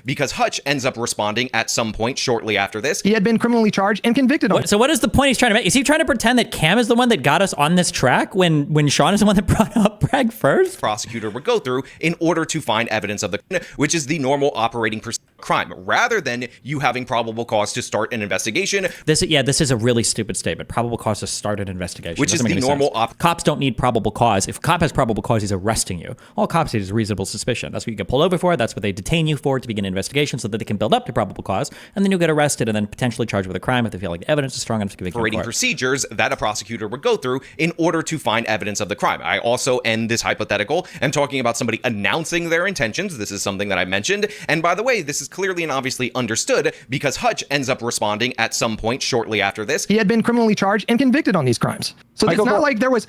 Because Hutch ends up responding at some point shortly after this. He had been criminally charged and convicted on it. So what is the point he's trying to make? Is he trying to pretend that Cam is the one that got us on this track when Sean is the one that brought up Bragg first? Prosecutor would go through in order to find evidence of the, which is the normal operating procedure. crime, rather than you having probable cause to start an investigation. This is a really stupid statement. Probable cause to start an investigation. Which is the normal Cops don't need probable cause. If a cop has probable cause, he's arresting you. All cops need is reasonable suspicion. That's what you get pulled over for. That's what they detain you for, to begin an investigation so that they can build up to probable cause. And then you'll get arrested and then potentially charged with a crime if they feel like the evidence is strong enough to convict you in court. Procedures that a prosecutor would go through in order to find evidence of the crime. I also end this hypothetical and talking about somebody announcing their intentions. This is something that I mentioned. And by the way, this is clearly and obviously understood because Hutch ends up responding at some point shortly after this. He had been criminally charged and convicted on these crimes. So it's not like there was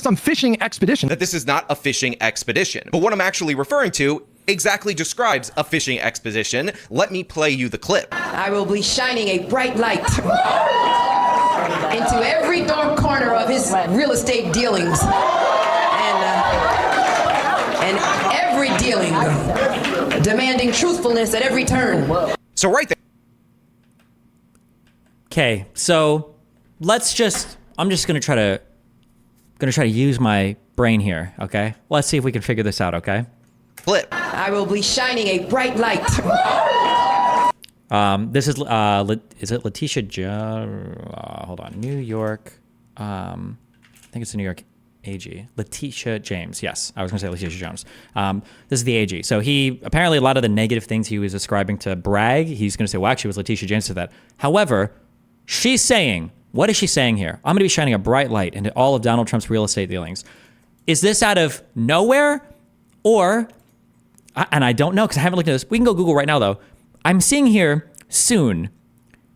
some fishing expedition. That this is not a fishing expedition. But what I'm actually referring to exactly describes a fishing expedition. Let me play you the clip. I will be shining a bright light into every dark corner of his real estate dealings. And every dealing, demanding truthfulness at every turn. So right there. Okay, so I'm just gonna try to use my brain here, okay? Let's see if we can figure this out, okay? Flip. I will be shining a bright light. This is Letitia hold on, New York. I think it's the New York AG. Letitia James. Yes, I was going to say Letitia Jones. This is the AG. So he apparently a lot of the negative things he was ascribing to Bragg, he's going to say, well, actually, it was Letitia James to that. However, she's saying, what is she saying here? I'm going to be shining a bright light into all of Donald Trump's real estate dealings. Is this out of nowhere, or? And I don't know because I haven't looked at this. We can go Google right now, though. I'm seeing here soon,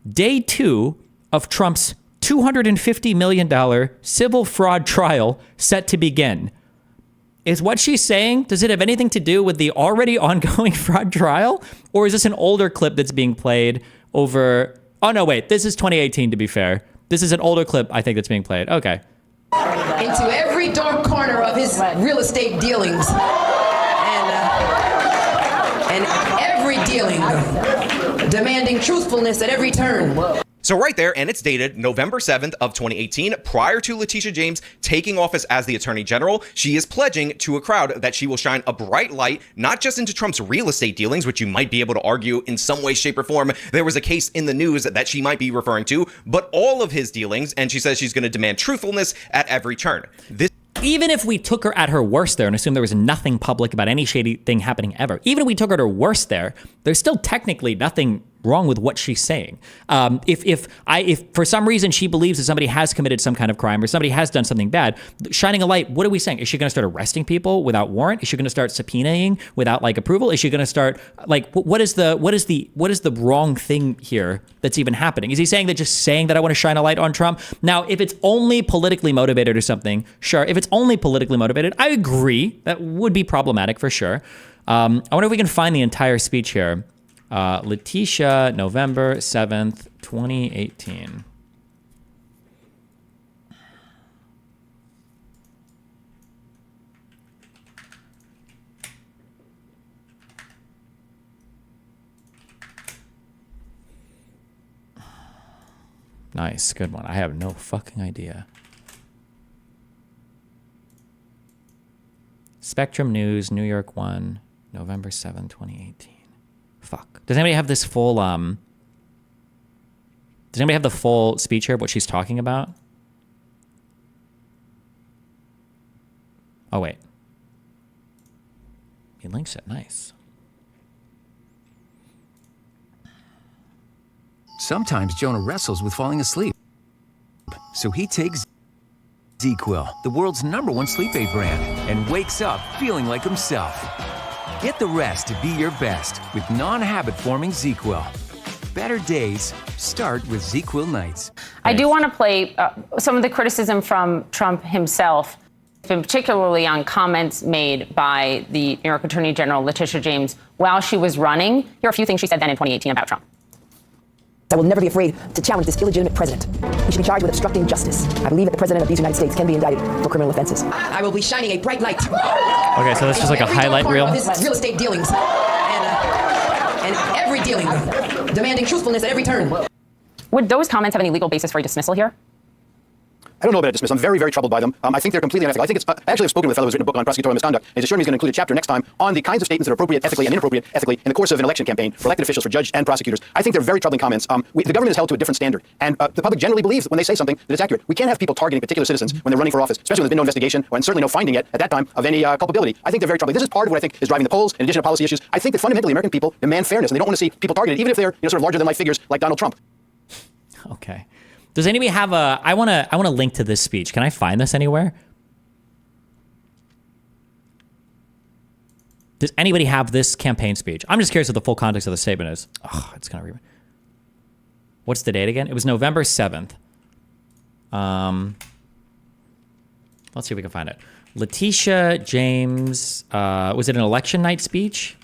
day 2 of Trump's $250 million civil fraud trial set to begin. Is what she's saying, does it have anything to do with the already ongoing fraud trial? Or is this an older clip that's being played over... Oh, no, wait. This is 2018, to be fair. This is an older clip, I think, that's being played. Okay. Into every dark corner of his real estate dealings. And every dealing, demanding truthfulness at every turn. So right there, and it's dated November 7th of 2018, prior to Letitia James taking office as the Attorney General, she is pledging to a crowd that she will shine a bright light, not just into Trump's real estate dealings, which you might be able to argue in some way, shape, or form. There was a case in the news that she might be referring to, but all of his dealings, and she says she's going to demand truthfulness at every turn. Even if we took her at her worst there and assumed there was nothing public about any shady thing happening ever, even if we took her at her worst there, there's still technically nothing wrong with what she's saying. If for some reason she believes that somebody has committed some kind of crime or somebody has done something bad, shining a light, what are we saying? Is she going to start arresting people without warrant? Is she going to start subpoenaing without approval? Is she going to start what is the wrong thing here that's even happening? Is he saying that just saying that I want to shine a light on Trump? Now, if it's only politically motivated or something, sure. If it's only politically motivated, I agree. That would be problematic for sure. I wonder if we can find the entire speech here. Letitia, November 7th, 2018. Nice, good one. I have no fucking idea. Spectrum News, New York 1, November 7, 2018. Fuck. Does anybody have this full, does anybody have the full speech here of what she's talking about? Oh, wait. He links it. Nice. Sometimes Jonah wrestles with falling asleep. So he takes ZzzQuil, the world's #1 sleep aid brand, and wakes up feeling like himself. Get the rest to be your best with non-habit-forming ZzzQuil. Better days start with ZzzQuil nights. I do want to play some of the criticism from Trump himself, particularly on comments made by the New York Attorney General Letitia James while she was running. Here are a few things she said then in 2018 about Trump. I will never be afraid to challenge this illegitimate president. He should be charged with obstructing justice. I believe that the president of these United States can be indicted for criminal offenses. I will be shining a bright light. Okay, so this is like a highlight reel. Of his real estate dealings. And every dealing, demanding truthfulness at every turn. Would those comments have any legal basis for a dismissal here? I don't know about a dismiss. I'm very, very troubled by them. I think they're completely unethical. I think it's actually I've spoken with a fellow who's written a book on prosecutorial misconduct, and he's assured me he's going to include a chapter next time on the kinds of statements that are appropriate ethically and inappropriate ethically in the course of an election campaign for elected officials, for judges and prosecutors. I think they're very troubling comments. The government is held to a different standard, and the public generally believes that when they say something that it's accurate. We can't have people targeting particular citizens when they're running for office, especially when there's been no investigation and certainly no finding yet at that time of any culpability. I think they're very troubling. This is part of what I think is driving the polls, in addition to policy issues. I think that fundamentally American people demand fairness, and they don't want to see people targeted, even if they're sort of larger than life figures like Donald Trump. Okay. Does anybody have a? I want to link to this speech. Can I find this anywhere? Does anybody have this campaign speech? I'm just curious what the full context of the statement is. Oh, it's gonna read. What's the date again? It was November 7th. Let's see if we can find it. Letitia James. Was it an election night speech?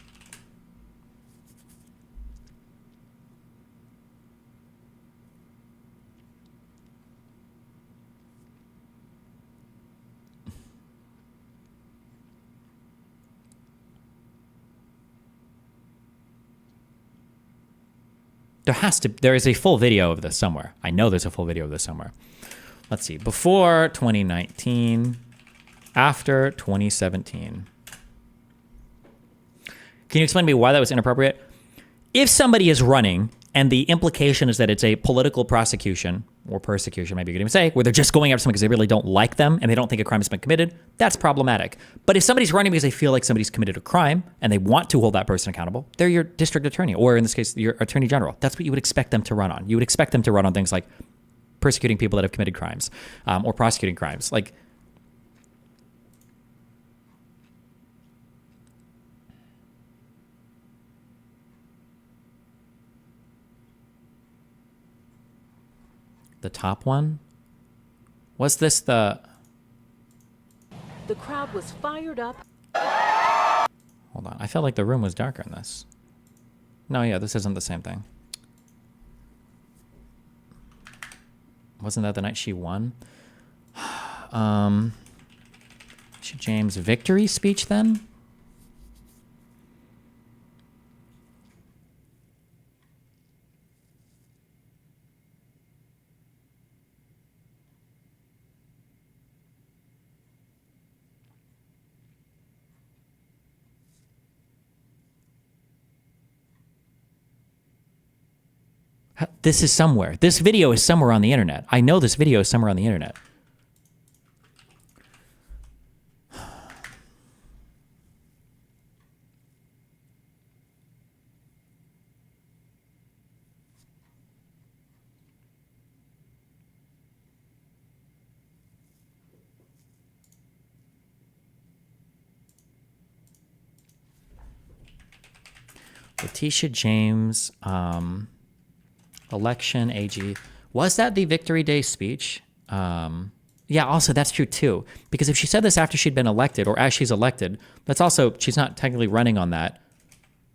There is a full video of this somewhere. I know there's a full video of this somewhere. Let's see. Before 2019, after 2017. Can you explain to me why that was inappropriate? If somebody is running and the implication is that it's a political prosecution or persecution, maybe you could even say, where they're just going after someone because they really don't like them and they don't think a crime has been committed, that's problematic. But if somebody's running because they feel like somebody's committed a crime and they want to hold that person accountable, they're your district attorney, or in this case, your attorney general. That's what you would expect them to run on. You would expect them to run on things like persecuting people that have committed crimes, or prosecuting crimes. Like, the top one? Was this the... The crowd was fired up. Hold on. I felt like the room was darker in this. No, yeah, this isn't the same thing. Wasn't that the night she won? James' victory speech then? This is somewhere. This video is somewhere on the internet. I know this video is somewhere on the internet. Letitia James, election AG. Was that the Victory Day speech? Yeah, also that's true too. Because if she said this after she'd been elected or as she's elected, that's also, she's not technically running on that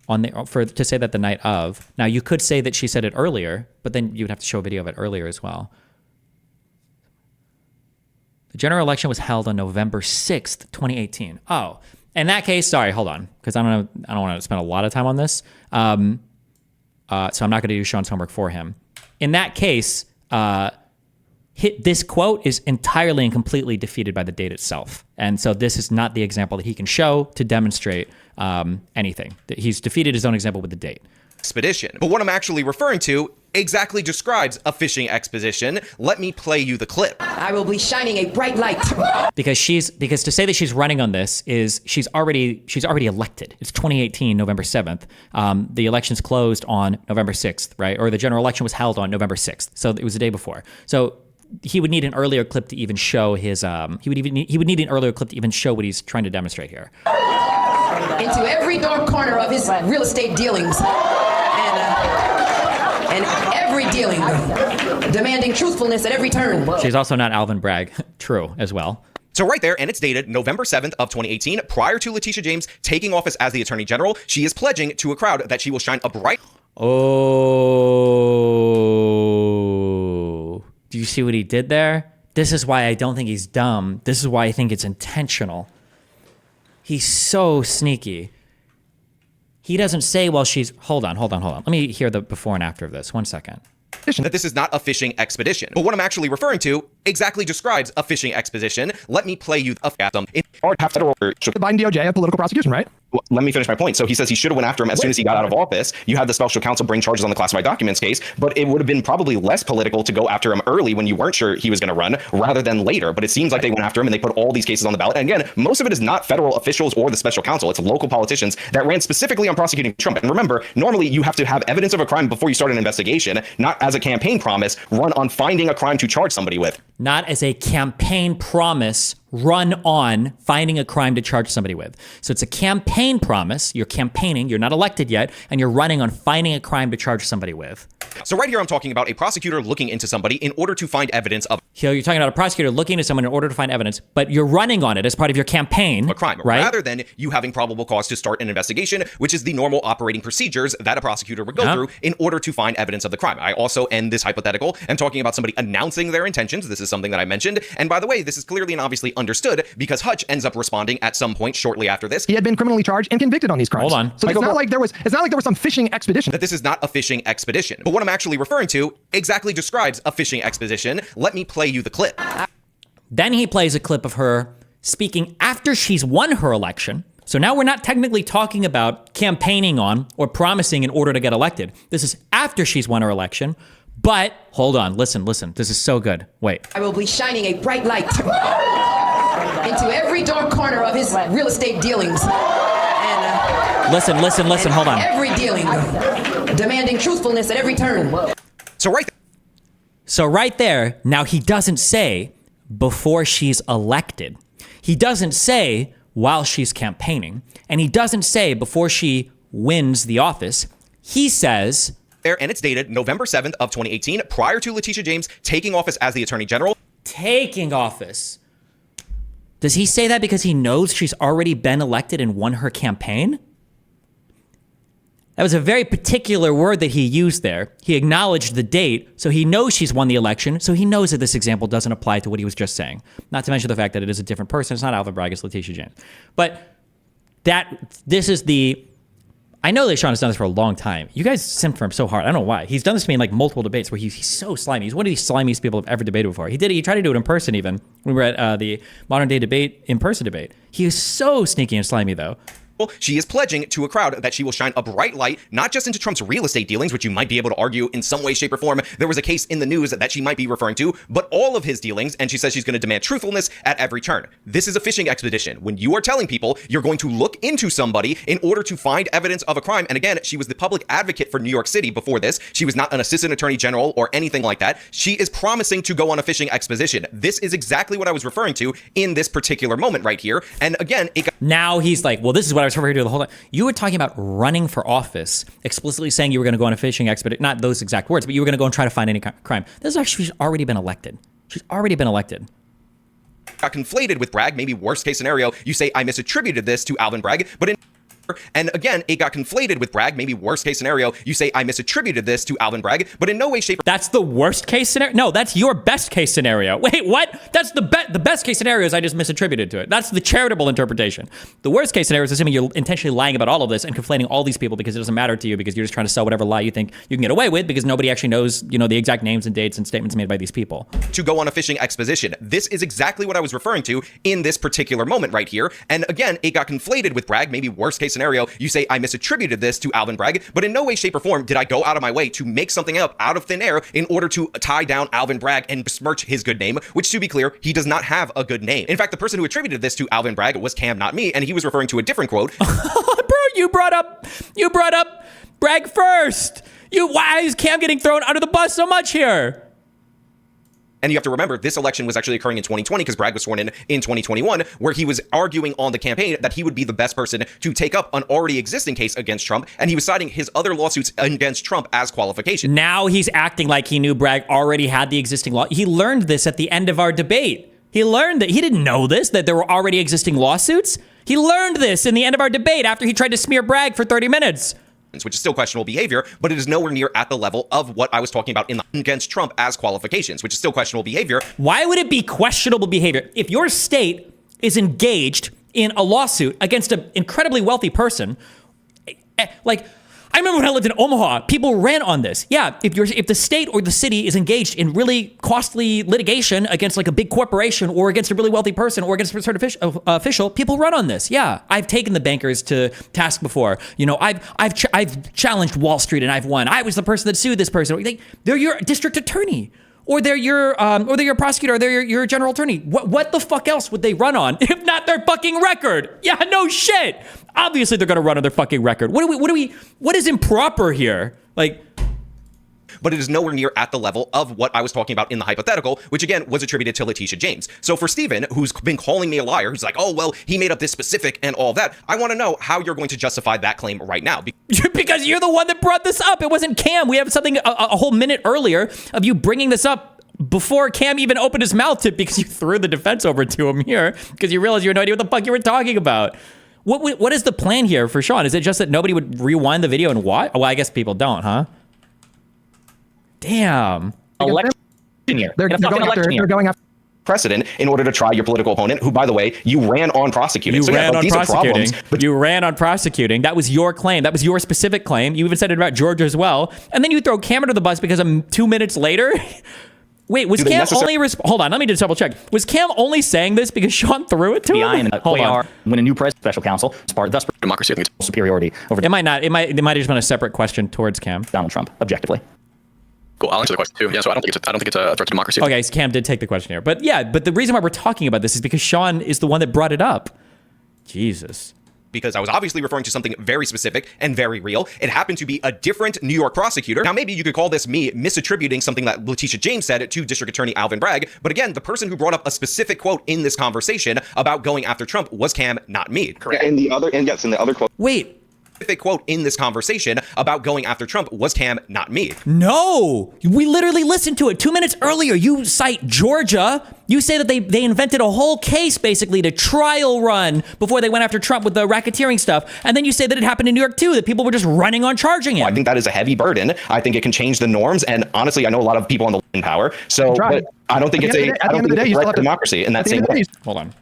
to say that the night of. Now you could say that she said it earlier, but then you would have to show a video of it earlier as well. The general election was held on November 6th, 2018. Oh, in that case, sorry, hold on, because I don't want to spend a lot of time on this. So I'm not going to do Sean's homework for him. In that case, this quote is entirely and completely defeated by the date itself. And so this is not the example that he can show to demonstrate anything. He's defeated his own example with the date. Expedition. But what I'm actually referring to exactly describes a fishing expedition. Let me play you the clip. I will be shining a bright light. Because to say that she's running on this is she's already elected. It's 2018, November 7th. The election's closed on November 6th, right? Or the general election was held on November 6th. So it was the day before. So he would need an earlier clip to even show his he would need an earlier clip to even show what he's trying to demonstrate here. Into every dark corner of his real estate dealings. And every dealing, demanding truthfulness at every turn. She's also not Alvin Bragg. True as well. So right there, and it's dated November 7th of 2018, prior to Letitia James taking office as the Attorney General, she is pledging to a crowd that she will shine a bright... Oh. Do you see what he did there? This is why I don't think he's dumb. This is why I think it's intentional. He's so sneaky. He doesn't say while she's... Hold on. Let me hear the before and after of this. 1 second. expedition. That this is not a fishing expedition. But what I'm actually referring to exactly describes a fishing expedition. Let me play you a fast in federal. The Biden DOJ of political prosecution, right? Well, let me finish my point. So he says he should have went after him as soon as he got out of office. You had the special counsel bring charges on the classified documents case, but it would have been probably less political to go after him early when you weren't sure he was going to run rather than later. But it seems like they went after him and they put all these cases on the ballot. And again, most of it is not federal officials or the special counsel. It's local politicians that ran specifically on prosecuting Trump. And remember, normally you have to have evidence of a crime before you start an investigation, not as a campaign promise run on finding a crime to charge somebody with. Not as a campaign promise run on finding a crime to charge somebody with. So it's a campaign promise. You're campaigning, you're not elected yet, and you're running on finding a crime to charge somebody with. So right here, I'm talking about a prosecutor looking into somebody in order to find evidence of Here, you're talking about a prosecutor looking into someone in order to find evidence, but you're running on it as part of your campaign. a crime, right? rather than you having probable cause to start an investigation, which is the normal operating procedures that a prosecutor would go through in order to find evidence of the crime. I also end this hypothetical and talking about somebody announcing their intentions. This is something that I mentioned. And by the way, this is clearly and obviously understood because Hutch ends up responding at some point shortly after this. He had been criminally charged and convicted on these crimes. Hold on. So it's not like there was some fishing expedition. That this is not a fishing expedition. But what I'm actually referring to exactly describes a fishing expedition. Let me play you the clip. Then he plays a clip of her speaking after she's won her election. So now we're not technically talking about campaigning on or promising in order to get elected. This is after she's won her election. But hold on, listen. This is so good. Wait. I will be shining a bright light into every dark corner of his real estate dealings. And, listen, hold on. Every dealing, demanding truthfulness at every turn. So right there, now he doesn't say before she's elected. He doesn't say while she's campaigning. And he doesn't say before she wins the office. He says... And it's dated November 7th of 2018, prior to Letitia James taking office as the Attorney General. Taking office. Does he say that because he knows she's already been elected and won her campaign? That was a very particular word that he used there. He acknowledged the date, so he knows she's won the election, so he knows that this example doesn't apply to what he was just saying. Not to mention the fact that it is a different person. It's not Alvin Bragg, it's Letitia James. But this is the... I know that Sean has done this for a long time. You guys simped for him so hard. I don't know why. He's done this to me in like multiple debates where he's so slimy. He's one of these slimiest people I've ever debated before. He tried to do it in person even when we were at the Modern Day Debate in-person debate. He is so sneaky and slimy though. She is pledging to a crowd that she will shine a bright light, not just into Trump's real estate dealings, which you might be able to argue in some way, shape, or form. There was a case in the news that she might be referring to, but all of his dealings, and she says she's going to demand truthfulness at every turn. This is a fishing expedition. When you are telling people you're going to look into somebody in order to find evidence of a crime, and again, she was the public advocate for New York City before this. She was not an assistant attorney general or anything like that. She is promising to go on a fishing expedition. This is exactly what I was referring to in this particular moment right here. And again, now he's like, well, this is what I was referring to the whole time. You were talking about running for office, explicitly saying you were going to go on a fishing expedition, not those exact words, but you were going to go and try to find any crime. This is actually, she's already been elected. She's already been elected. Got conflated with Bragg. Maybe worst case scenario, you say I misattributed this to Alvin Bragg, but and again, it got conflated with Bragg. Maybe worst case scenario, you say I misattributed this to Alvin Bragg, but in no way, shape, or that's the worst case scenario. No, that's your best case scenario. Wait, what? That's the best case scenario is I just misattributed to it. That's the charitable interpretation. The worst case scenario is assuming you're intentionally lying about all of this and conflating all these people because it doesn't matter to you because you're just trying to sell whatever lie you think you can get away with because nobody actually knows, the exact names and dates and statements made by these people. To go on a fishing expedition. This is exactly what I was referring to in this particular moment right here. And again, it got conflated with Bragg. Maybe worst case scenario, you say I misattributed this to Alvin Bragg, but in no way, shape, or form did I go out of my way to make something up out of thin air in order to tie down Alvin Bragg and besmirch his good name, which, to be clear, he does not have a good name. In fact, the person who attributed this to Alvin Bragg was Cam, not me, and he was referring to a different quote. Bro, you brought up Bragg first. Why is Cam getting thrown under the bus so much here? And you have to remember, this election was actually occurring in 2020 because Bragg was sworn in 2021, where he was arguing on the campaign that he would be the best person to take up an already existing case against Trump. And he was citing his other lawsuits against Trump as qualification. Now he's acting like he knew Bragg already had the existing law. He learned this at the end of our debate. He learned that he didn't know this, that there were already existing lawsuits. He learned this in the end of our debate after he tried to smear Bragg for 30 minutes. Which is still questionable behavior, but it is nowhere near at the level of what I was talking about against Trump as qualifications, which is still questionable behavior. Why would it be questionable behavior? If your state is engaged in a lawsuit against an incredibly wealthy person, like, I remember when I lived in Omaha, people ran on this. Yeah, if the state or the city is engaged in really costly litigation against like a big corporation or against a really wealthy person or against a certain official, people run on this. Yeah, I've taken the bankers to task before. You know, I've challenged Wall Street and I've won. I was the person that sued this person. They're your district attorney. Or they're your prosecutor, or they're your general attorney. What the fuck else would they run on if not their fucking record? Yeah, no shit. Obviously, they're gonna run on their fucking record. What is improper here? Like, but it is nowhere near at the level of what I was talking about in the hypothetical, which again was attributed to Letitia James. So for Steven, who's been calling me a liar, who's like, oh, well, he made up this specific and all that, I want to know how you're going to justify that claim right now. Because you're the one that brought this up. It wasn't Cam. We have something a whole minute earlier of you bringing this up before Cam even opened his mouth to, because you threw the defense over to him here because you realized you had no idea what the fuck you were talking about. What is the plan here for Sean? Is it just that nobody would rewind the video and watch? Well, I guess people don't, huh? Damn. Election year. They're going after precedent in order to try your political opponent, who, by the way, you ran on prosecuting. You ran on prosecuting. That was your claim. That was your specific claim. You even said it about Georgia as well. And then you throw Cam under the bus because 2 minutes later. Wait, was Cam only... Hold on, let me just double check. Was Cam only saying this because Sean threw it to him? Hold on. When a new president, special counsel, thus democracy, I think it's superiority over... It might not. It might have just been a separate question towards Cam. Donald Trump, objectively. Cool. I'll answer the question too. Yeah, so I don't think it's a threat to democracy. Okay, so Cam did take the question here. But yeah, but the reason why we're talking about this is because Sean is the one that brought it up. Jesus. Because I was obviously referring to something very specific and very real. It happened to be a different New York prosecutor. Now, maybe you could call this me misattributing something that Letitia James said to District Attorney Alvin Bragg. But again, the person who brought up a specific quote in this conversation about going after Trump was Cam, not me. Correct. In the other quote. Wait. Specific quote in this conversation about going after Trump was Cam, not me. No, we literally listened to it 2 minutes earlier. You cite Georgia. You say that they invented a whole case basically to trial run before they went after Trump with the racketeering stuff. And then you say that it happened in New York too, that people were just running on charging him. Well, I think that is a heavy burden. I think it can change the norms. And honestly, I know a lot of people in the in power. So but I don't think it's a threat to democracy in that same way. Hold on.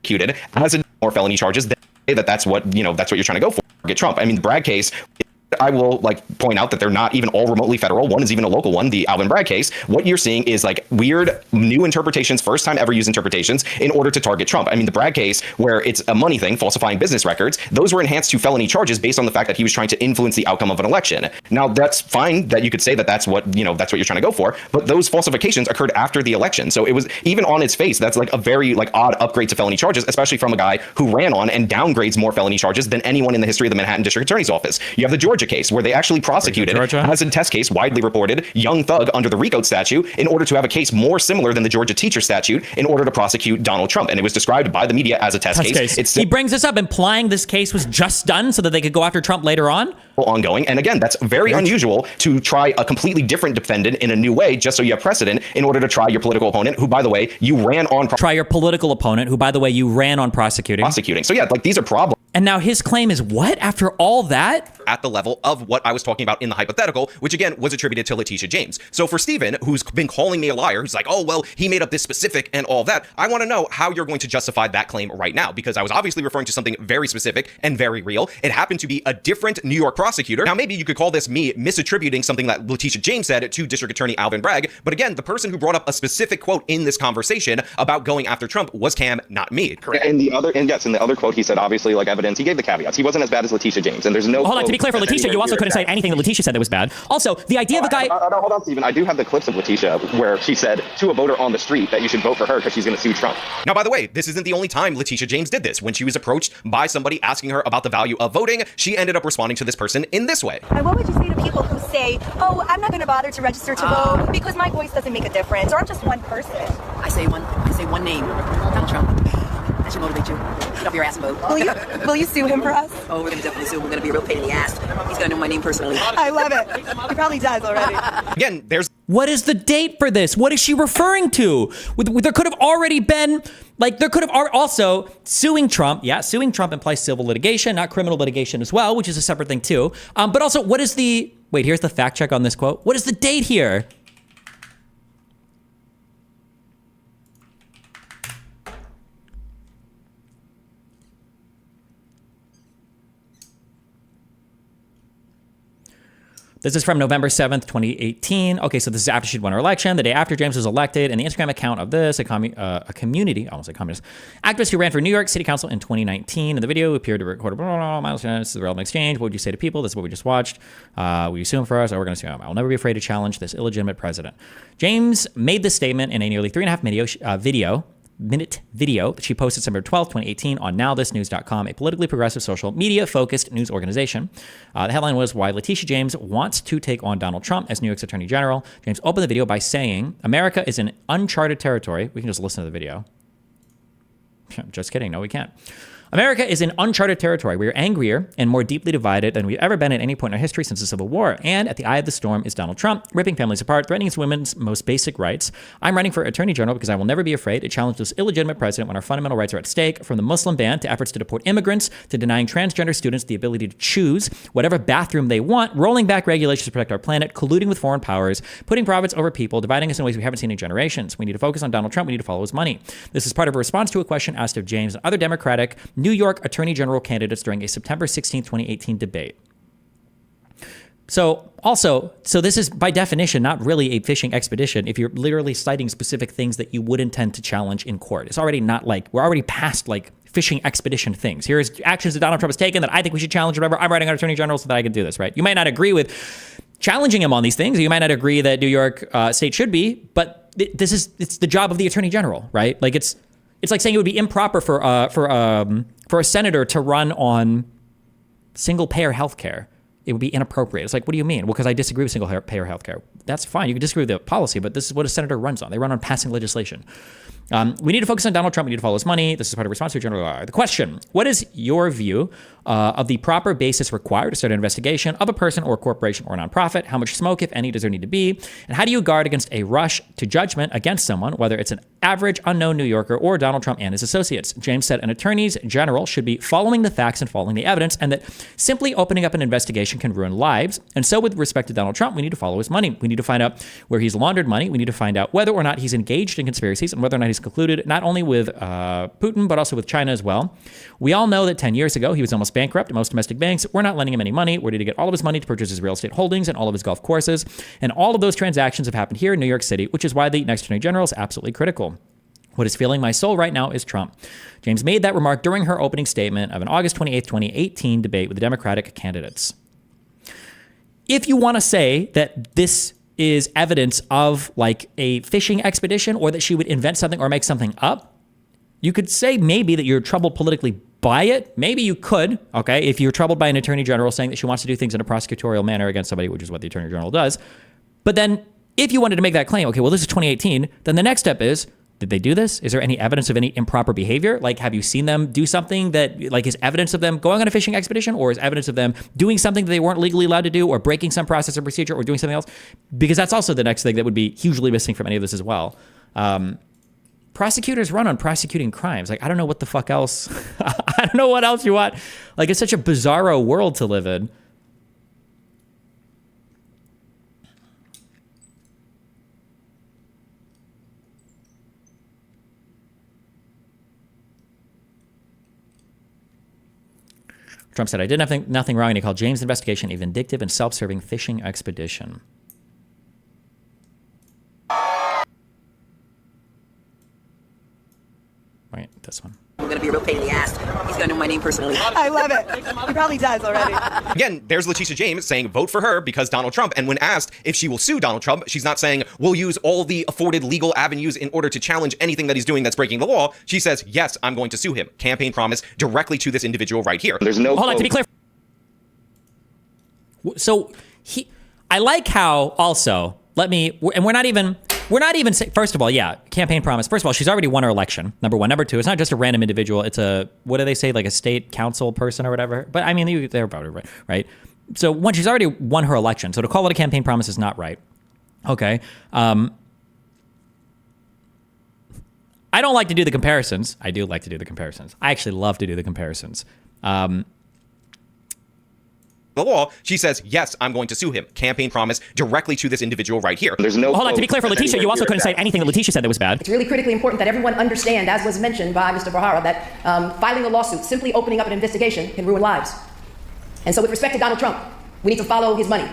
Executed as a more felony charges. That's what that's what you're trying to go for. Get Trump. I mean, the Bragg case, I will point out that they're not even all remotely federal. One is even a local one, the Alvin Bragg case. What you're seeing is weird new interpretations, first time ever used interpretations in order to target Trump. I mean, the Bragg case, where it's a money thing, falsifying business records, those were enhanced to felony charges based on the fact that he was trying to influence the outcome of an election. Now, that's fine that you could say that that's what you're trying to go for, but those falsifications occurred after the election. So it was even on its face, that's a very odd upgrade to felony charges, especially from a guy who ran on and downgrades more felony charges than anyone in the history of the Manhattan District Attorney's Office. You have the Georgia case, where they actually prosecuted, as in test case, widely reported, young thug under the RICO statute in order to have a case more similar than the Georgia teacher statute in order to prosecute Donald Trump. And it was described by the media as a test case. He brings this up implying this case was just done so that they could go after Trump later on? Ongoing. And again, that's very unusual to try a completely different defendant in a new way just so you have precedent in order to try your political opponent, who, by the way, you ran on... Try your political opponent, who, by the way, you ran on prosecuting. So yeah, these are problems. And now his claim is what? After all that? At the level of what I was talking about in the hypothetical, which again was attributed to Letitia James. So for Steven, who's been calling me a liar, who's like, oh, well, he made up this specific and all that, I want to know how you're going to justify that claim right now, because I was obviously referring to something very specific and very real. It happened to be a different New York prosecutor. Now, maybe you could call this me misattributing something that Letitia James said to District Attorney Alvin Bragg. But again, the person who brought up a specific quote in this conversation about going after Trump was Cam, not me. Correct. In the other quote, he said, obviously, evidence, he gave the caveats. He wasn't as bad as Letitia James, and there's no... Hold on, to be clear, for Letitia, you also couldn't say anything that Letitia said that was bad. Also, the idea of the guy... Hold on, Stephen. I do have the clips of Letitia where she said to a voter on the street that you should vote for her because she's going to sue Trump. Now, by the way, this isn't the only time Letitia James did this. When she was approached by somebody asking her about the value of voting, she ended up responding to this person in this way. And what would you say to people who say, oh, I'm not going to bother to register to vote because my voice doesn't make a difference, or I'm just one person? I say one name, Donald Trump. That should motivate you. Get off your ass and vote. Will you sue him for us? Oh, we're going to definitely sue him. We're going to be a real pain in the ass. He's going to know my name personally. I love it. He probably does already. Again, What is the date for this? What is she referring to? There could have already been, also suing Trump. Yeah, suing Trump implies civil litigation, not criminal litigation as well, which is a separate thing too. But also, what is the... Wait, here's the fact check on this quote. What is the date here? This is from November 7th, 2018. Okay, so this is after she'd won her election, the day after James was elected, and the Instagram account of this, a community, almost like communist, activist who ran for New York City Council in 2019. In the video, appeared to record milestones. This is the relevant exchange. What would you say to people? This is what we just watched. Will you sue him for us? Or we're going to sue him. I will never be afraid to challenge this illegitimate president. James made this statement in a nearly 3.5 minute video that she posted December 12, 2018 on nowthisnews.com, a politically progressive social media-focused news organization. The headline was, Why Letitia James Wants to Take on Donald Trump as New York's Attorney General. James opened the video by saying, America is in uncharted territory. We can just listen to the video. Just kidding. No, we can't. America is in uncharted territory. We are angrier and more deeply divided than we've ever been at any point in our history since the Civil War. And at the eye of the storm is Donald Trump, ripping families apart, threatening women's most basic rights. I'm running for Attorney General because I will never be afraid to challenge this illegitimate president when our fundamental rights are at stake, from the Muslim ban to efforts to deport immigrants to denying transgender students the ability to choose whatever bathroom they want, rolling back regulations to protect our planet, colluding with foreign powers, putting profits over people, dividing us in ways we haven't seen in generations. We need to focus on Donald Trump. We need to follow his money. This is part of a response to a question asked of James and other Democratic New York Attorney General candidates during a September 16, 2018 debate. So this is by definition not really a fishing expedition if you're literally citing specific things that you would intend to challenge in court. It's already not like, we're already past like fishing expedition things. Here's actions that Donald Trump has taken that I think we should challenge, whatever. I'm writing on Attorney General so that I can do this, right? You might not agree with challenging him on these things. You might not agree that New York State should be, but it's the job of the Attorney General, right? Like it's like saying it would be improper for a senator to run on single-payer healthcare. It would be inappropriate. It's like, what do you mean? Well, because I disagree with single-payer healthcare. That's fine. You can disagree with the policy, but this is what a senator runs on. They run on passing legislation. We need to focus on Donald Trump. We need to follow his money. This is part of response to General. The question, what is your view of the proper basis required to start an investigation of a person or corporation or nonprofit? How much smoke, if any, does there need to be? And how do you guard against a rush to judgment against someone, whether it's an average unknown New Yorker or Donald Trump and his associates? James said an attorney general should be following the facts and following the evidence, and that simply opening up an investigation can ruin lives. And so with respect to Donald Trump, we need to follow his money. We need to find out where he's laundered money. We need to find out whether or not he's engaged in conspiracies and whether or not he's concluded not only with Putin, but also with China as well. We all know that 10 years ago, he was almost bankrupt. Most domestic banks were not lending him any money. Where did he get all of his money to purchase his real estate holdings and all of his golf courses? And all of those transactions have happened here in New York City, which is why the next Attorney General is absolutely critical. What is filling my soul right now is Trump. James made that remark during her opening statement of an August 28th, 2018 debate with the Democratic candidates. If you want to say that this is evidence of like a fishing expedition or that she would invent something or make something up, you could say maybe that you're troubled politically by it. Maybe you could, okay, if you're troubled by an Attorney General saying that she wants to do things in a prosecutorial manner against somebody, which is what the Attorney General does. But then if you wanted to make that claim, okay, well, this is 2018, then the next step is, did they do this? Is there any evidence of any improper behavior? Like, have you seen them do something that, like, is evidence of them going on a fishing expedition, or is evidence of them doing something that they weren't legally allowed to do, or breaking some process or procedure, or doing something else? Because that's also the next thing that would be hugely missing from any of this as well. Prosecutors run on prosecuting crimes. Like, I don't know what the fuck else. I don't know what else you want. Like, it's such a bizarro world to live in. Trump said, I did nothing wrong, and he called James' investigation a vindictive and self-serving fishing expedition. Right, this one. I'm going to be a real pain in the ass. He's going to know my name personally. I love it. He probably does already. Again, there's Letitia James saying vote for her because Donald Trump. And when asked if she will sue Donald Trump, she's not saying we'll use all the afforded legal avenues in order to challenge anything that he's doing that's breaking the law. She says, yes, I'm going to sue him. Campaign promise directly to this individual right here. There's no. Hold on, to be clear. So I like how also, and we're not even saying, first of all, yeah, campaign promise. First of all, she's already won her election, number one. Number two, it's not just a random individual. It's what do they say, like a state council person or whatever? But I mean, they're voted, right? So when she's already won her election, so to call it a campaign promise is not right. Okay. I don't like to do the comparisons. I do like to do the comparisons. I actually love to do the comparisons. The law, she says, yes, I'm going to sue him. Campaign promise directly to this individual right here. There's no. Hold on, to be clear, for Letitia, you also couldn't say anything that Letitia said that was bad. It's really critically important that everyone understand, as was mentioned by Mr. Bahara, that filing a lawsuit, simply opening up an investigation, can ruin lives. And so with respect to Donald Trump, we need to follow his money.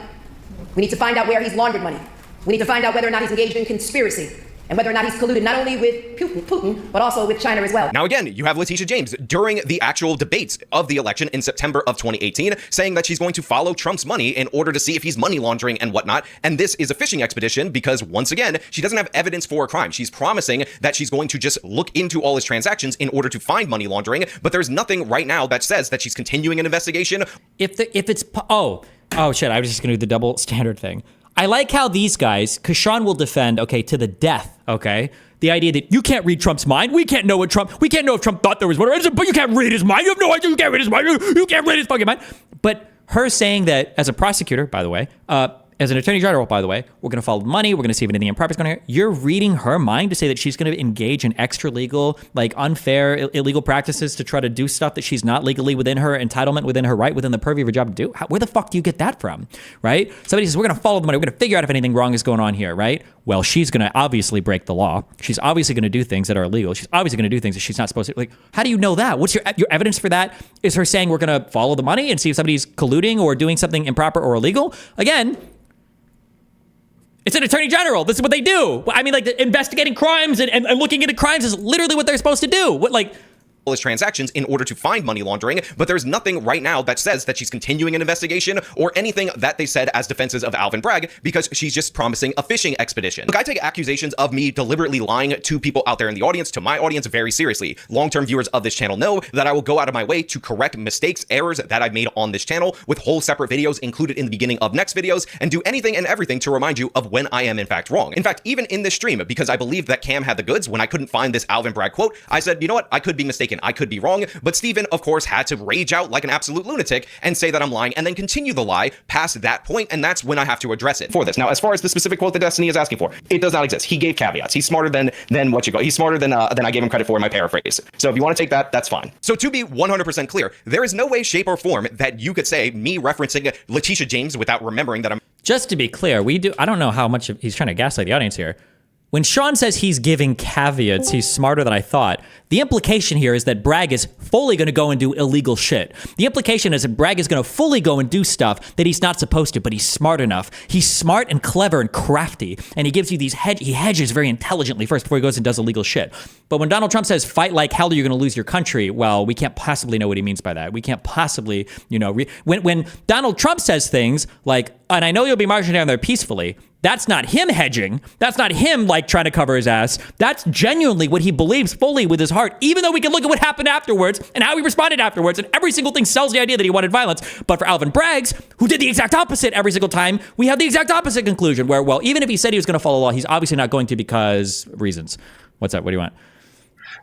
We need to find out where he's laundered money. We need to find out whether or not he's engaged in conspiracy. And whether or not he's colluded not only with Putin, but also with China as well. Now, again, you have Letitia James during the actual debates of the election in September of 2018 saying that she's going to follow Trump's money in order to see if he's money laundering and whatnot. And this is a fishing expedition because, once again, she doesn't have evidence for a crime. She's promising that she's going to just look into all his transactions in order to find money laundering. But there's nothing right now that says that she's continuing an investigation. If it's shit, I was just going to do the double standard thing. I like how these guys, because Sean will defend, okay, to the death, okay, the idea that you can't read Trump's mind. We can't know if Trump thought there was whatever, but you can't read his mind. You have no idea. You can't read his mind. You can't read his fucking mind. But her saying that as a prosecutor, by the way, as an attorney general, by the way, we're going to follow the money. We're going to see if anything improper is going to. You're reading her mind to say that she's going to engage in extra legal, like unfair, illegal practices to try to do stuff that she's not legally within her entitlement, within her right, within the purview of her job to do. Where the fuck do you get that from, right? Somebody says, we're going to follow the money. We're going to figure out if anything wrong is going on here, right? Well, she's going to obviously break the law. She's obviously going to do things that are illegal. She's obviously going to do things that she's not supposed to. Like, how do you know that? What's your evidence for that? Is her saying we're going to follow the money and see if somebody's colluding or doing something improper or illegal? Again, it's an attorney general. This is what they do. I mean, like, investigating crimes and looking into crimes is literally what they're supposed to do. His transactions in order to find money laundering, but there's nothing right now that says that she's continuing an investigation or anything that they said as defenses of Alvin Bragg, because she's just promising a fishing expedition. Look, I take accusations of me deliberately lying to people out there in the audience, to my audience, very seriously. Long-term viewers of this channel know that I will go out of my way to correct mistakes, errors that I've made on this channel with whole separate videos included in the beginning of next videos, and do anything and everything to remind you of when I am in fact wrong. In fact, even in this stream, because I believed that Cam had the goods, when I couldn't find this Alvin Bragg quote, I said, you know what? I could be mistaken. I could be wrong. But Stephen, of course, had to rage out like an absolute lunatic and say that I'm lying and then continue the lie past that point. And that's when I have to address it for this. Now, as far as the specific quote that Destiny is asking for, it does not exist. He gave caveats. He's smarter than he's smarter than I gave him credit for in my paraphrase. So if you want to take that, that's fine. So to be 100% clear, there is no way, shape, or form that you could say me referencing Letitia James without remembering that I'm. Just to be clear, I don't know how much he's trying to gaslight the audience here. When Sean says he's giving caveats, he's smarter than I thought, the implication here is that Bragg is fully going to go and do illegal shit. The implication is that Bragg is going to fully go and do stuff that he's not supposed to, but he's smart enough. He's smart and clever and crafty, and he gives you these he hedges very intelligently first before he goes and does illegal shit. But when Donald Trump says, fight like hell or you're going to lose your country, well, we can't possibly know what he means by that. We can't possibly, when Donald Trump says things like, and I know you'll be marching down there peacefully, that's not him hedging. That's not him like trying to cover his ass. That's genuinely what he believes fully with his heart, even though we can look at what happened afterwards and how he responded afterwards. And every single thing sells the idea that he wanted violence. But for Alvin Bragg, who did the exact opposite every single time, we have the exact opposite conclusion where, well, even if he said he was going to follow law, he's obviously not going to because reasons. What's up? What do you want?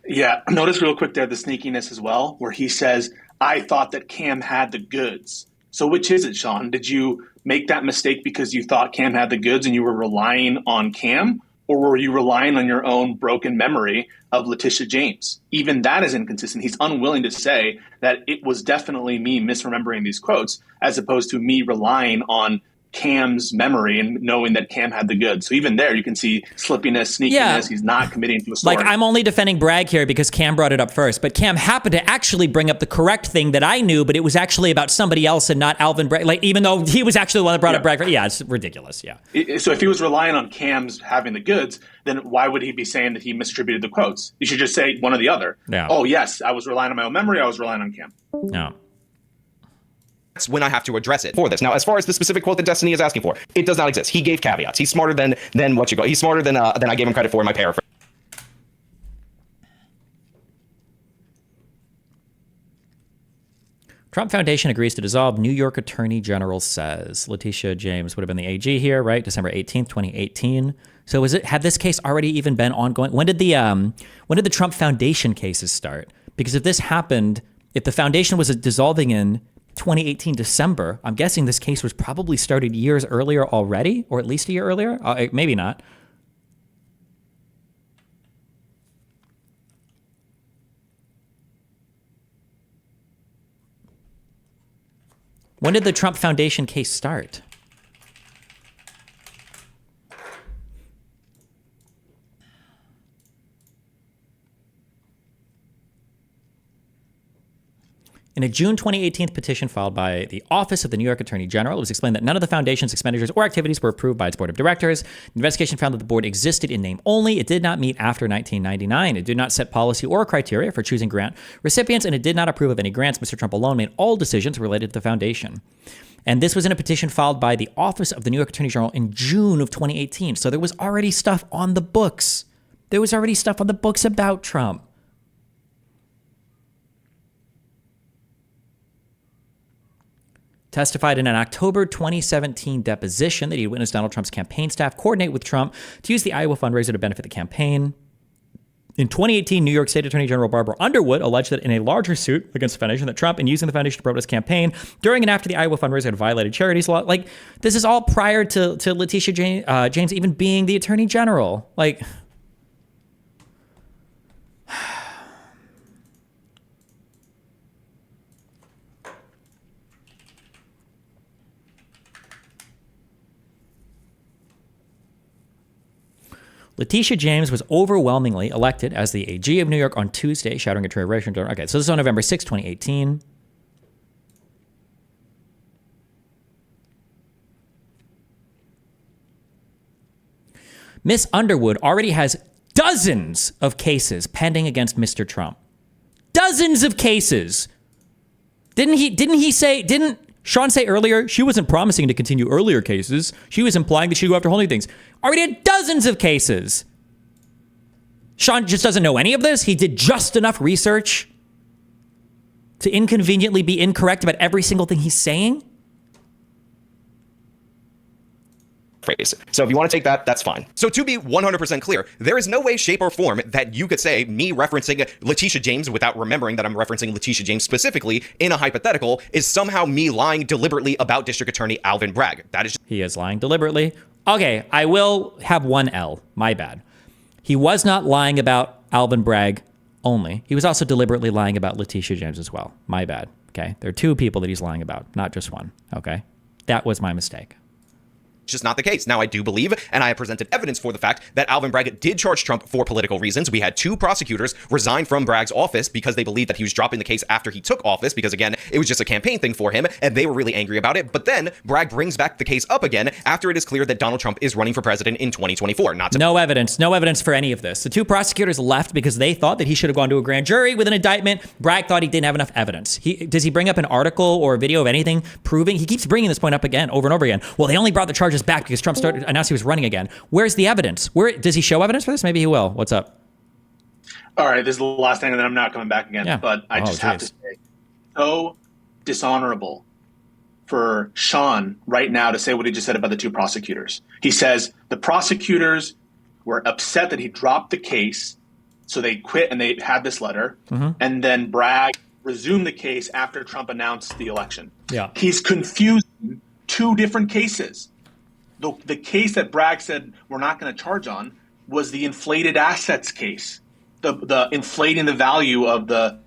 Yeah, notice real quick there the sneakiness as well, where he says, I thought that Cam had the goods. So which is it, Sean? Did you make that mistake because you thought Cam had the goods and you were relying on Cam? Or were you relying on your own broken memory of Letitia James? Even that is inconsistent. He's unwilling to say that it was definitely me misremembering these quotes as opposed to me relying on Cam's memory and knowing that Cam had the goods. So even there, you can see slippiness, sneakiness. Yeah. He's not committing to a story. Like, I'm only defending Bragg here because Cam brought it up first, but Cam happened to actually bring up the correct thing that I knew, but it was actually about somebody else and not Alvin Bragg. Like, even though he was actually the one that brought up Bragg. Yeah, it's ridiculous. Yeah. So if he was relying on Cam's having the goods, then why would he be saying that he misattributed the quotes? You should just say one or the other. Yeah. Oh, yes, I was relying on my own memory. I was relying on Cam. No. That's when I have to address it for this. Now, as far as the specific quote that Destiny is asking for, it does not exist. He gave caveats. He's smarter than he's smarter than I gave him credit for in my paraphrase. Trump Foundation agrees to dissolve. New York Attorney General says. Letitia James would have been the AG here, right? December 18th, 2018. So had this case already even been ongoing? When did the Trump Foundation cases start? Because if this happened, if the foundation was dissolving in 2018 December, I'm guessing this case was probably started years earlier already, or at least a year earlier. Maybe not. When did the Trump Foundation case start? In In a June 2018 petition filed by the Office of the New York Attorney General, it was explained that none of the foundation's expenditures or activities were approved by its board of directors. The investigation found that the board existed in name only. It did not meet after 1999. It did not set policy or criteria for choosing grant recipients, and it did not approve of any grants. Mr. Trump alone made all decisions related to the foundation. And this was in a petition filed by the Office of the New York Attorney General in June of 2018. So there was already stuff on the books. There was already stuff on the books about Trump. Testified in an October 2017 deposition that he witnessed Donald Trump's campaign staff coordinate with Trump to use the Iowa fundraiser to benefit the campaign. In 2018, New York State Attorney General Barbara Underwood alleged that in a larger suit against the foundation that Trump, in using the foundation to promote his campaign during and after the Iowa fundraiser, had violated charities law. Like, this is all prior to Letitia James even being the Attorney General. Like, Letitia James was overwhelmingly elected as the AG of New York on Tuesday, shattering a tradition. Okay, so this is on November 6, 2018. Miss Underwood already has dozens of cases pending against Mr. Trump. Dozens of cases. Didn't Sean say earlier she wasn't promising to continue earlier cases? She was implying that she'd go after whole new things. Already had dozens of cases. Sean just doesn't know any of this. He did just enough research to inconveniently be incorrect about every single thing he's saying. Phrase. So if you want to take that, that's fine. So to be 100% clear, there is no way, shape, or form that you could say me referencing Letitia James without remembering that I'm referencing Letitia James specifically in a hypothetical is somehow me lying deliberately about District Attorney Alvin Bragg. That is just— He is lying deliberately. Okay, I will have one L. My bad. He was not lying about Alvin Bragg only. He was also deliberately lying about Letitia James as well. My bad. Okay, there are two people that he's lying about, not just one. Okay, that was my mistake. just not the case. Now, I do believe, and I have presented evidence for the fact that Alvin Bragg did charge Trump for political reasons. We had 2 prosecutors resign from Bragg's office because they believed that he was dropping the case after he took office, because again, it was just a campaign thing for him, and they were really angry about it. But then Bragg brings back the case up again after it is clear that Donald Trump is running for president in 2024. No evidence for any of this. The 2 prosecutors left because they thought that he should have gone to a grand jury with an indictment. Bragg thought he didn't have enough evidence. Does he bring up an article or a video of anything proving? He keeps bringing this point up again, over and over again. Well, they only brought the charges back because Trump announced he was running again. Where's the evidence? Where does he show evidence for this? Maybe he will. What's up? All right, this is the last thing, and then I'm not coming back again. Yeah. But I just have to say, so dishonorable for Sean right now to say what he just said about the 2 prosecutors. He says the prosecutors were upset that he dropped the case, so they quit and they had this letter. Mm-hmm. And then Bragg resumed the case after Trump announced the election. Yeah, he's confusing 2 different cases. The case that Bragg said we're not going to charge on was the inflated assets case, the inflating the value of the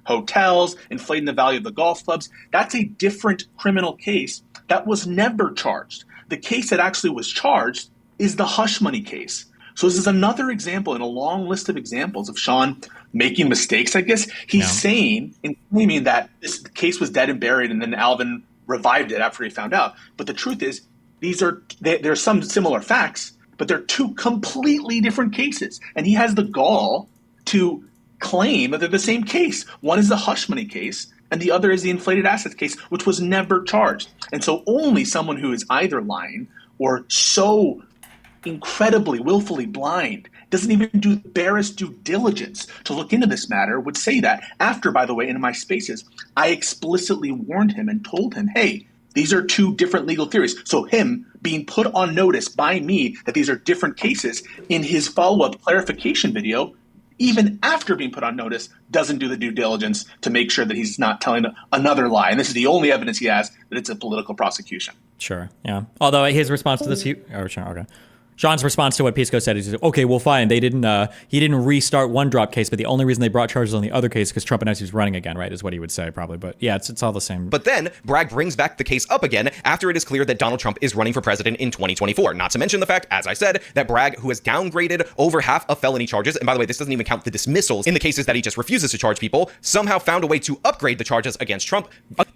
hotels, inflating the value of the golf clubs. That's a different criminal case that was never charged. The case that actually was charged is the hush money case. So this is another example in a long list of examples of Sean making mistakes, I guess. He's saying and claiming that this case was dead and buried and then Alvin revived it after he found out. But the truth is, there's some similar facts, but they're 2 completely different cases. And he has the gall to claim that they're the same case. One is the hush money case, and the other is the inflated assets case, which was never charged. And so only someone who is either lying or so incredibly, willfully blind, doesn't even do the barest due diligence to look into this matter, would say that. After, by the way, in my spaces, I explicitly warned him and told him, hey, these are 2 different legal theories. So him being put on notice by me that these are different cases in his follow-up clarification video, even after being put on notice, doesn't do the due diligence to make sure that he's not telling another lie. And this is the only evidence he has that it's a political prosecution. Sure, yeah. Although his response to this, okay. Sean's response to what Pisco said is, okay, well, fine. They didn't. He didn't restart one drop case, but the only reason they brought charges on the other case because Trump announced he was running again, right? Is what he would say probably. But yeah, it's all the same. But then Bragg brings back the case up again after it is clear that Donald Trump is running for president in 2024. Not to mention the fact, as I said, that Bragg, who has downgraded over half of felony charges, and by the way, this doesn't even count the dismissals in the cases that he just refuses to charge people, somehow found a way to upgrade the charges against Trump.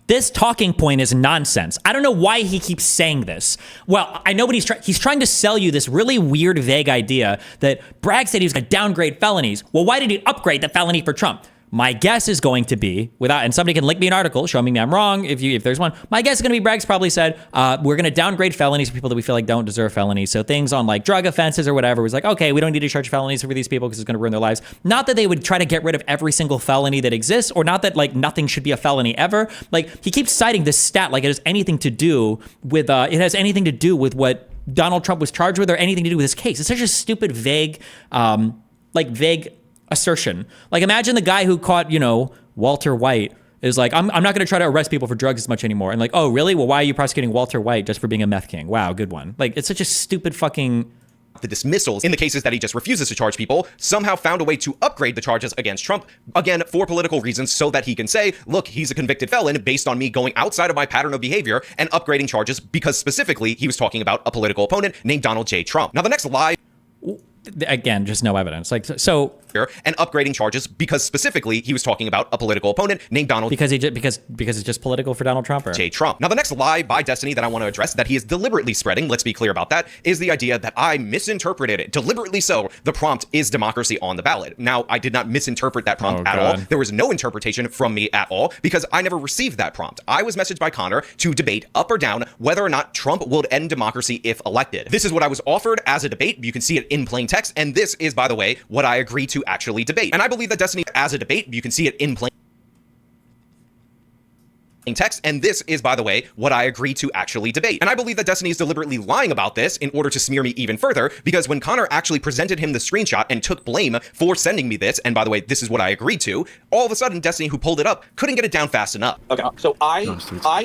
This talking point is nonsense. I don't know why he keeps saying this. Well, I know what he's trying to sell you this really weird, vague idea that Bragg said he was going to downgrade felonies. Well, why did he upgrade the felony for Trump? My guess is going to be, and somebody can link me an article showing me I'm wrong if there's one. My guess is going to be Bragg's probably said, we're going to downgrade felonies for people that we feel like don't deserve felonies. So things on like drug offenses or whatever was like, okay, we don't need to charge felonies for these people because it's going to ruin their lives. Not that they would try to get rid of every single felony that exists, or not that like nothing should be a felony ever. Like he keeps citing this stat like it has anything to do with what Donald Trump was charged with or anything to do with his case. It's such a stupid, vague assertion. Like imagine the guy who caught, Walter White is like, I'm not going to try to arrest people for drugs as much anymore. And like, oh, really? Well, why are you prosecuting Walter White just for being a meth king? Wow, good one. Like it's such a stupid fucking... The dismissals in the cases that he just refuses to charge people somehow found a way to upgrade the charges against Trump, again, for political reasons, so that he can say, look, he's a convicted felon based on me going outside of my pattern of behavior and upgrading charges because specifically he was talking about a political opponent named Donald J. Trump. Now, the next lie... Again, just no evidence. Like, so... And upgrading charges because specifically he was talking about a political opponent named Donald... Because it's just political for Donald Trump? Or? J. Trump. Now, the next lie by Destiny that I want to address that he is deliberately spreading, let's be clear about that, is the idea that I misinterpreted it, deliberately so. The prompt is democracy on the ballot. Now, I did not misinterpret that prompt at all. There was no interpretation from me at all because I never received that prompt. I was messaged by Connor to debate up or down whether or not Trump would end democracy if elected. This is what I was offered as a debate. You can see it in plain text. And this is, by the way, what I agreed to actually debate. And I believe that Destiny as a debate, you can see it in plain text, and this is, by the way, what I agreed to actually debate. And I believe that Destiny is deliberately lying about this in order to smear me even further, because when Connor actually presented him the screenshot and took blame for sending me this, and by the way, this is what I agreed to, all of a sudden Destiny, who pulled it up, couldn't get it down fast enough. Okay, so I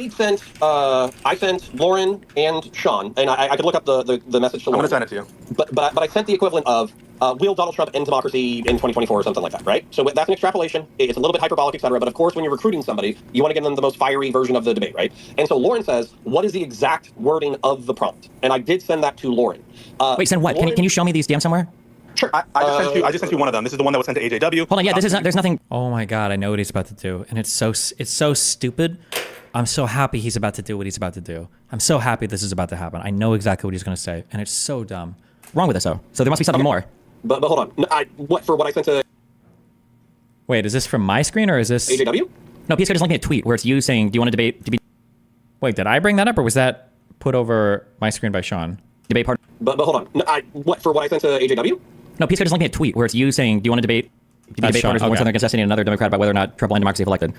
sent Lauren and Sean, and I could look up the message to Lauren. I'm gonna send it to you. But I sent the equivalent of will Donald Trump end democracy in 2024 or something like that, right? So that's an extrapolation. It's a little bit hyperbolic, etc. But of course, when you're recruiting somebody, you want to give them the most fiery version of the debate, right? And so Lauren says, what is the exact wording of the prompt? And I did send that to Lauren. Wait, send what? Lauren, can you show me these DMs somewhere? Sure. I just sent you one of them. This is the one that was sent to AJW. Hold on, yeah, there's nothing. Oh my God, I know what he's about to do. And it's so stupid. I'm so happy he's about to do what he's about to do. I'm so happy this is about to happen. I know exactly what he's going to say. And it's so dumb. Wrong with this, though. So there must be something more. But hold on. What I sent to... Wait, is this from my screen or is this... AJW? No, PSK just linked me a tweet where it's you saying, do you want to debate... Wait, did I bring that up or was that put over my screen by Sean? Debate part... But hold on. What I sent to AJW? No, PSK just linked me a tweet where it's you saying, do you want to debate... partners Sean, of one side assassinate another Democrat about whether or not Trump will end democracy if elected?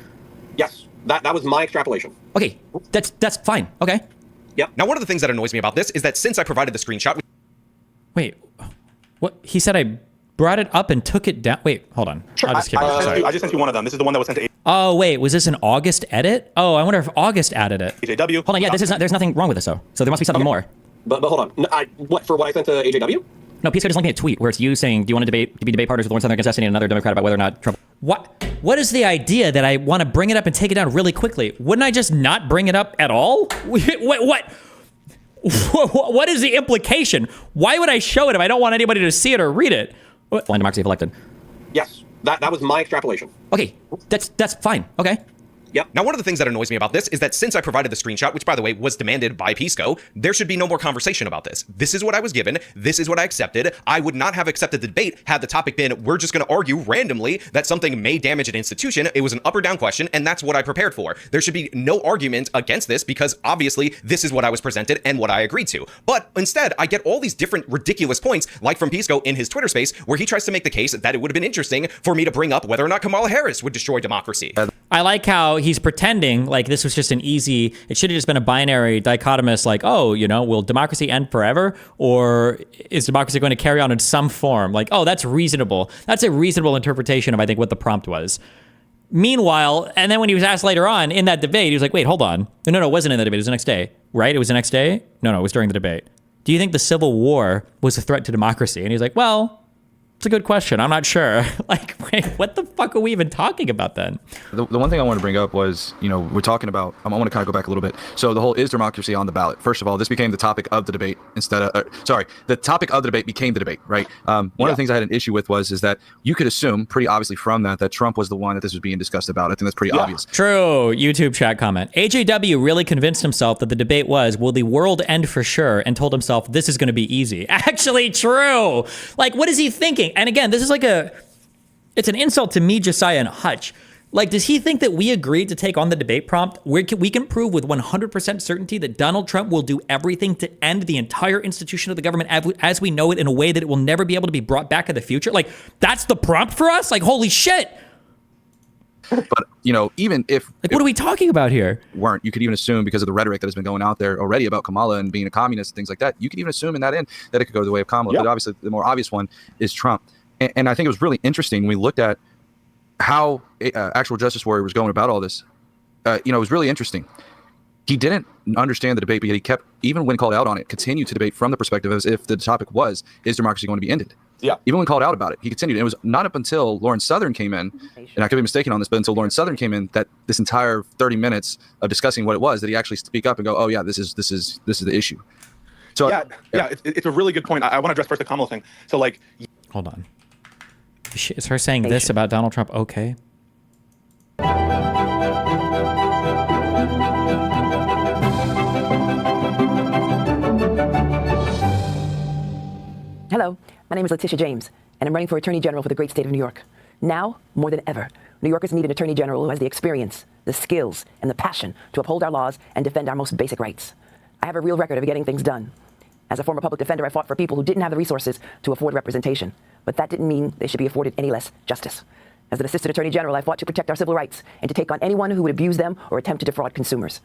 Yes. That was my extrapolation. Okay, that's fine. Okay. Yep. Now, one of the things that annoys me about this is that since I provided the screenshot... Wait, what? He said I brought it up and took it down. Wait, hold on. Sure. I just sent you one of them. This is the one that was sent to Oh, wait, was this an August edit? Oh, I wonder if August added it. AJW. Hold on, yeah, there's nothing wrong with this, though. So there must be something more. But hold on. What I sent to AJW? No, PSK just linked me a tweet where it's you saying, do you want to be debate partners with Lawrence Southern assassinating another Democrat about whether or not Trump... What is the idea that I want to bring it up and take it down really quickly? Wouldn't I just not bring it up at all? What is the implication? Why would I show it if I don't want anybody to see it or read it? Blind democracy if elected. Yes, that was my extrapolation. Okay, that's fine. Okay. Yep. Now, one of the things that annoys me about this is that since I provided the screenshot, which, by the way, was demanded by Pisco, there should be no more conversation about this. This is what I was given. This is what I accepted. I would not have accepted the debate had the topic been, we're just going to argue randomly that something may damage an institution. It was an up or down question, and that's what I prepared for. There should be no argument against this because, obviously, this is what I was presented and what I agreed to. But instead, I get all these different ridiculous points, like from Pisco in his Twitter space, where he tries to make the case that it would have been interesting for me to bring up whether or not Kamala Harris would destroy democracy. I like how he's pretending like this was just an easy, it should have just been a binary dichotomous, like, oh, will democracy end forever? Or is democracy going to carry on in some form? Like, oh, that's reasonable. That's a reasonable interpretation of, I think, what the prompt was. Meanwhile, and then when he was asked later on in that debate, he was like, wait, hold on. No, it wasn't in the debate. It was the next day, right? It was the next day? No, it was during the debate. do you think the Civil War was a threat to democracy? And he's like, well, it's a good question. I'm not sure. Like, wait, what the fuck are we even talking about then? The one thing I wanted to bring up was, we're talking about, I want to kind of go back a little bit. So the whole is democracy on the ballot. First of all, this became the topic of the debate the topic of the debate became the debate, right? One of the things I had an issue with is that you could assume pretty obviously from that Trump was the one that this was being discussed about. I think that's pretty obvious. True. YouTube chat comment. AJW really convinced himself that the debate was, will the world end for sure? And told himself, this is going to be easy. Actually true. Like, what is he thinking? And again, this is like it's an insult to me, Josiah, and Hutch. Like, does he think that we agreed to take on the debate prompt? We can prove with 100% certainty that Donald Trump will do everything to end the entire institution of the government as we know it in a way that it will never be able to be brought back in the future? Like, that's the prompt for us? Like, holy shit. But, even if... Like, what are we talking about here? You could even assume, because of the rhetoric that has been going out there already about Kamala and being a communist and things like that, you could even assume in that end that it could go the way of Kamala. But obviously, the more obvious one is Trump. And I think it was really interesting when we looked at how Actual Justice Warrior was going about all this. It was really interesting. He didn't understand the debate, but he kept, even when called out on it, continued to debate from the perspective as if the topic was, is democracy going to be ended? Yeah. Even when called out about it, he continued. It was not up until Lauren Southern came in, and I could be mistaken on this, but until Lauren Southern came in, that this entire 30 minutes of discussing what it was, that he actually speak up and go, oh yeah, this is the issue. So it's a really good point. I want to address first the Kamala thing. So hold on. Is her saying this about Donald Trump okay? Hello, my name is Letitia James, and I'm running for Attorney General for the great state of New York. Now, more than ever, New Yorkers need an Attorney General who has the experience, the skills, and the passion to uphold our laws and defend our most basic rights. I have a real record of getting things done. As a former public defender, I fought for people who didn't have the resources to afford representation, but that didn't mean they should be afforded any less justice. As an Assistant Attorney General, I fought to protect our civil rights and to take on anyone who would abuse them or attempt to defraud consumers.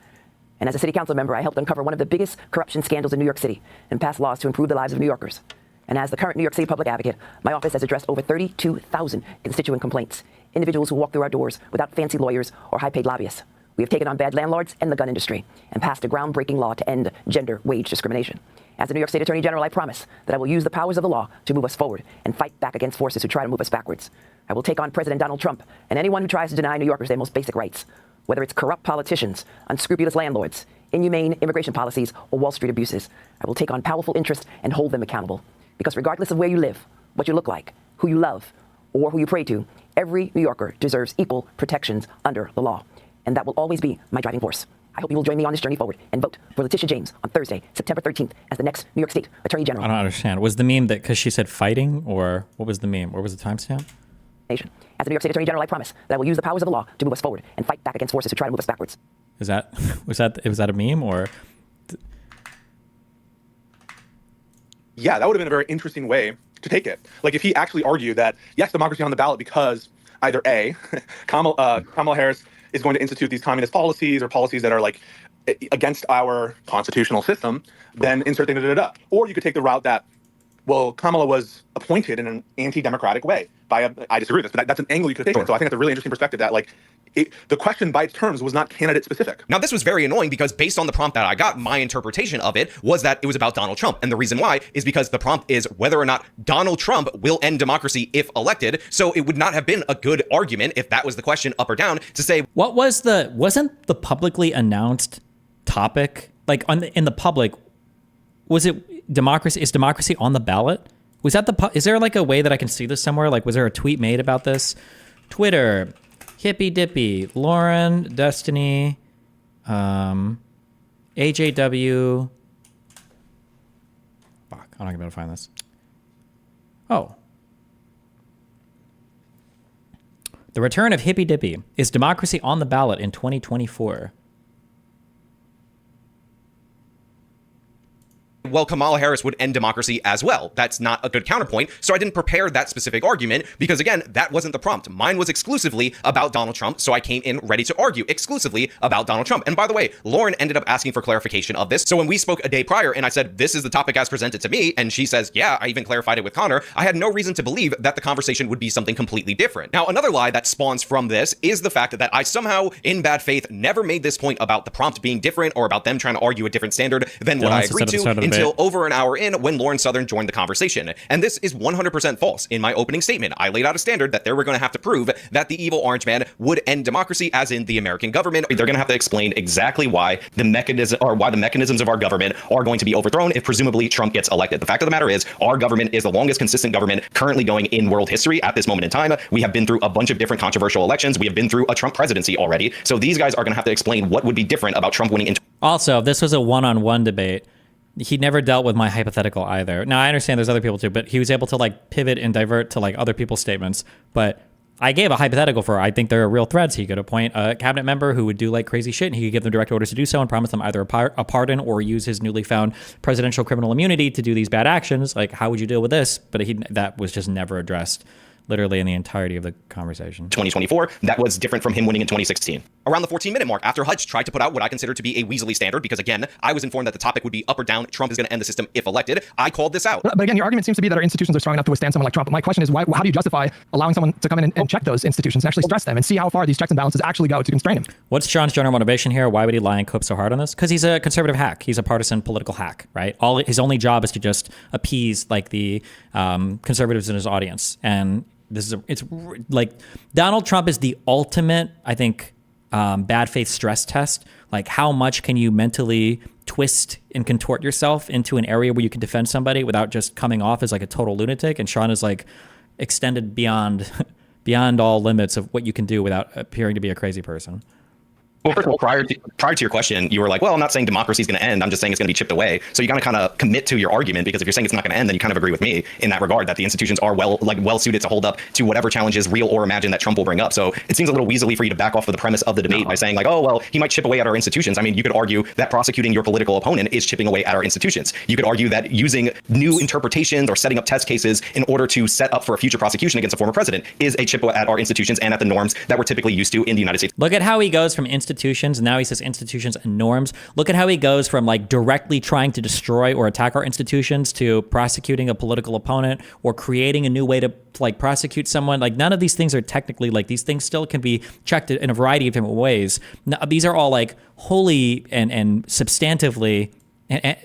And as a City Council member, I helped uncover one of the biggest corruption scandals in New York City and pass laws to improve the lives of New Yorkers. And as the current New York City public advocate, my office has addressed over 32,000 constituent complaints, individuals who walk through our doors without fancy lawyers or high-paid lobbyists. We have taken on bad landlords and the gun industry and passed a groundbreaking law to end gender wage discrimination. As the New York State Attorney General, I promise that I will use the powers of the law to move us forward and fight back against forces who try to move us backwards. I will take on President Donald Trump and anyone who tries to deny New Yorkers their most basic rights, whether it's corrupt politicians, unscrupulous landlords, inhumane immigration policies, or Wall Street abuses. I will take on powerful interests and hold them accountable. Because regardless of where you live, what you look like, who you love, or who you pray to, every New Yorker deserves equal protections under the law. And that will always be my driving force. I hope you will join me on this journey forward and vote for Letitia James on Thursday, September 13th, as the next New York State Attorney General. I don't understand. Was the meme that because she said fighting, or what was the meme? Where was the timestamp? As the New York State Attorney General, I promise that I will use the powers of the law to move us forward and fight back against forces who try to move us backwards. Was that a meme or? Yeah, that would have been a very interesting way to take it. Like if he actually argued that yes, democracy on the ballot because either A, Kamala Harris is going to institute these communist policies or policies that are against our constitutional system, then insert da-da-da-da. Or you could take the route that, well, Kamala was appointed in an anti-democratic way by I disagree with this, but that's an angle you could take. Sure. So I think that's a really interesting perspective that the question by its terms was not candidate specific. Now, this was very annoying because based on the prompt that I got, my interpretation of it was that it was about Donald Trump. And the reason why is because the prompt is whether or not Donald Trump will end democracy if elected. So it would not have been a good argument if that was the question, up or down, to say wasn't the publicly announced topic in the public, was it democracy? Is democracy on the ballot? Was that is there a way that I can see this somewhere? Was there a tweet made about this? Twitter, Hippy Dippy, Lauren, Destiny, AJW. Fuck, I'm not gonna be able to find this. Oh. The return of Hippy Dippy. Is democracy on the ballot in 2024? Well, Kamala Harris would end democracy as well. That's not a good counterpoint. So I didn't prepare that specific argument because, again, that wasn't the prompt. Mine was exclusively about Donald Trump. So I came in ready to argue exclusively about Donald Trump. And by the way, Lauren ended up asking for clarification of this. So when we spoke a day prior and I said, this is the topic as presented to me, and she says, yeah, I even clarified it with Connor, I had no reason to believe that the conversation would be something completely different. Now, another lie that spawns from this is the fact that I somehow, in bad faith, never made this point about the prompt being different or about them trying to argue a different standard than what I agreed to until over an hour in when Lauren Southern joined the conversation. And this is 100% false. In my opening statement, I laid out a standard that they were going to have to prove that the evil orange man would end democracy, as in the American government. They're going to have to explain exactly why the mechanisms of our government are going to be overthrown if presumably Trump gets elected. The fact of the matter is, our government is the longest consistent government currently going in world history at this moment in time. We have been through a bunch of different controversial elections. We have been through a Trump presidency already. So these guys are going to have to explain what would be different about Trump winning in. Also, if this was a one-on-one debate, he never dealt with my hypothetical either. Now, I understand there's other people too, but he was able to like pivot and divert to like other people's statements. But I gave a hypothetical for, I think there are real threats. He could appoint a cabinet member who would do like crazy shit, and he could give them direct orders to do so and promise them either a pardon or use his newly found presidential criminal immunity to do these bad actions. Like, how would you deal with this? But that was just never addressed, literally in the entirety of the conversation. 2024, that was different from him winning in 2016. Around the 14-minute mark, after Hutch tried to put out what I consider to be a Weasley standard, because again, I was informed that the topic would be up or down, Trump is going to end the system if elected, I called this out. But again, your argument seems to be that our institutions are strong enough to withstand someone like Trump. But my question is, how do you justify allowing someone to come in and check those institutions and actually stress them and see how far these checks and balances actually go to constrain him? What's Sean's general motivation here? Why would he lie and cope so hard on this? Because he's a conservative hack. He's a partisan political hack, right? His only job is to just appease like the conservatives in his audience. And it's like Donald Trump is the ultimate, I think, bad faith stress test. Like, how much can you mentally twist and contort yourself into an area where you can defend somebody without just coming off as like a total lunatic? And Sean is like extended beyond all limits of what you can do without appearing to be a crazy person. Well, first of all, prior to your question, you were like, well, I'm not saying democracy is going to end. I'm just saying it's going to be chipped away. So you got to kind of commit to your argument, because if you're saying it's not going to end, then you kind of agree with me in that regard, that the institutions are well suited to hold up to whatever challenges, real or imagined, that Trump will bring up. So it seems a little weaselly for you to back off of the premise of the debate by saying like, oh, well, he might chip away at our institutions. I mean, you could argue that prosecuting your political opponent is chipping away at our institutions. You could argue that using new interpretations or setting up test cases in order to set up for a future prosecution against a former president is a chip at our institutions and at the norms that we're typically used to in the United States. Look at how he goes from institutions, and now he says institutions and norms. Look at how he goes from like directly trying to destroy or attack our institutions to prosecuting a political opponent or creating a new way to like prosecute someone. Like, none of these things are technically, like, these things still can be checked in a variety of different ways. Now, these are all like wholly and substantively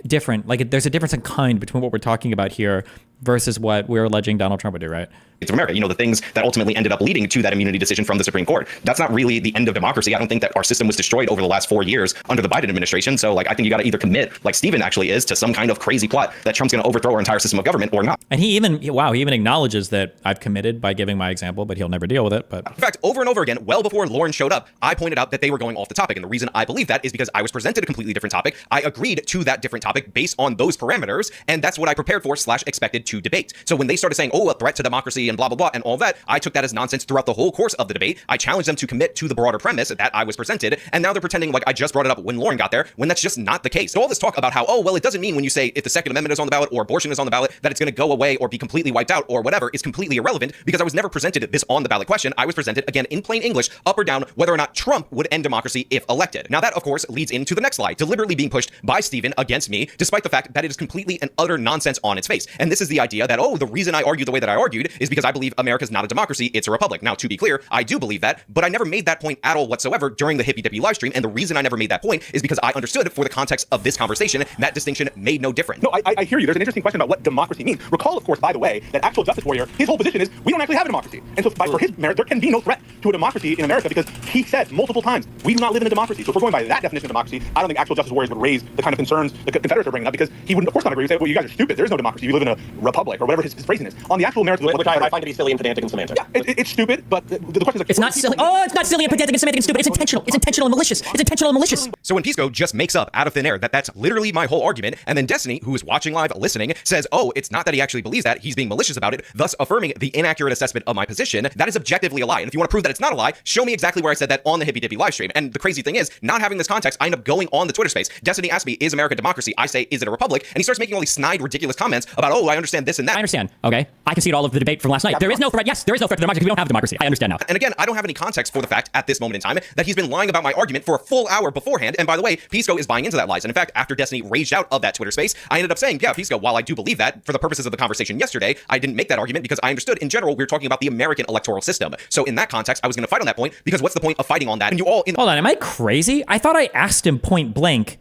different. Like, there's a difference in kind between what we're talking about here versus what we're alleging Donald Trump would do, right? Of America, the things that ultimately ended up leading to that immunity decision from the Supreme Court. That's not really the end of democracy. I don't think that our system was destroyed over the last 4 years under the Biden administration. So, like, I think you got to either commit, like Stephen actually is, to some kind of crazy plot that Trump's going to overthrow our entire system of government or not. And he even acknowledges that I've committed by giving my example, but he'll never deal with it. But in fact, over and over again, well before Lauren showed up, I pointed out that they were going off the topic. And the reason I believe that is because I was presented a completely different topic. I agreed to that different topic based on those parameters. And that's what I prepared for / expected to debate. So when they started saying, oh, a threat to democracy and blah, blah, blah, and all that, I took that as nonsense throughout the whole course of the debate. I challenged them to commit to the broader premise that I was presented, and now they're pretending like I just brought it up when Lauren got there, when that's just not the case. So all this talk about how, oh, well, it doesn't mean when you say if the Second Amendment is on the ballot or abortion is on the ballot that it's going to go away or be completely wiped out or whatever is completely irrelevant, because I was never presented this on the ballot question. I was presented, again, in plain English, up or down, whether or not Trump would end democracy if elected. Now that, of course, leads into the next lie, deliberately being pushed by Stephen against me, despite the fact that it is completely and utter nonsense on its face. And this is the idea that, oh, the reason I argue the way that I argued is because I believe America's not a democracy, it's a republic. Now, to be clear, I do believe that, but I never made that point at all whatsoever during the Hippy Dippy live stream. And the reason I never made that point is because I understood, for the context of this conversation, that distinction made no difference. No, I hear you. There's an interesting question about what democracy means. Recall, of course, by the way, that actual Justice Warrior, his whole position is we don't actually have a democracy. And so for his merit, there can be no threat to a democracy in America, because he said multiple times, we do not live in a democracy. So if we're going by that definition of democracy, I don't think actual Justice Warriors would raise the kind of concerns the Confederates are bringing up, because he wouldn't, of course, not agree. He'd say, well, you guys are stupid. There's no democracy. You live in a republic, or whatever his phrasing is. On the actual merits of which I find to be silly and pedantic and semantic. Yeah, it's stupid, but the question is like, it's not silly. Oh, it's not silly and pedantic and semantic and stupid. It's intentional. It's intentional and malicious. It's intentional and malicious. So when Pisco just makes up out of thin air that that's literally my whole argument, and then Destiny, who is watching live, listening, says, oh, it's not that he actually believes that, he's being malicious about it, thus affirming the inaccurate assessment of my position, that is objectively a lie. And if you want to prove that it's not a lie, show me exactly where I said that on the Hippy Dippy live stream. And the crazy thing is, not having this context, I end up going on the Twitter space. Destiny asked me, is America a democracy? I say, is it a republic? And he starts making all these snide, ridiculous comments about, oh, I understand this and that. I understand. Okay. I concede all of the debate from last night. There is no threat. Yes, there is no threat to democracy. We don't have a democracy. I understand now. And again, I don't have any context for the fact at this moment in time that he's been lying about my argument for a full hour beforehand. And by the way, Pisco is buying into that lies. And in fact, after Destiny raged out of that Twitter space, I ended up saying, yeah, Pisco, while I do believe that, for the purposes of the conversation yesterday, I didn't make that argument because I understood in general we were talking about the American electoral system. So in that context, I was going to fight on that point, because what's the point of fighting on that? And you all Hold on, am I crazy? I thought I asked him point blank,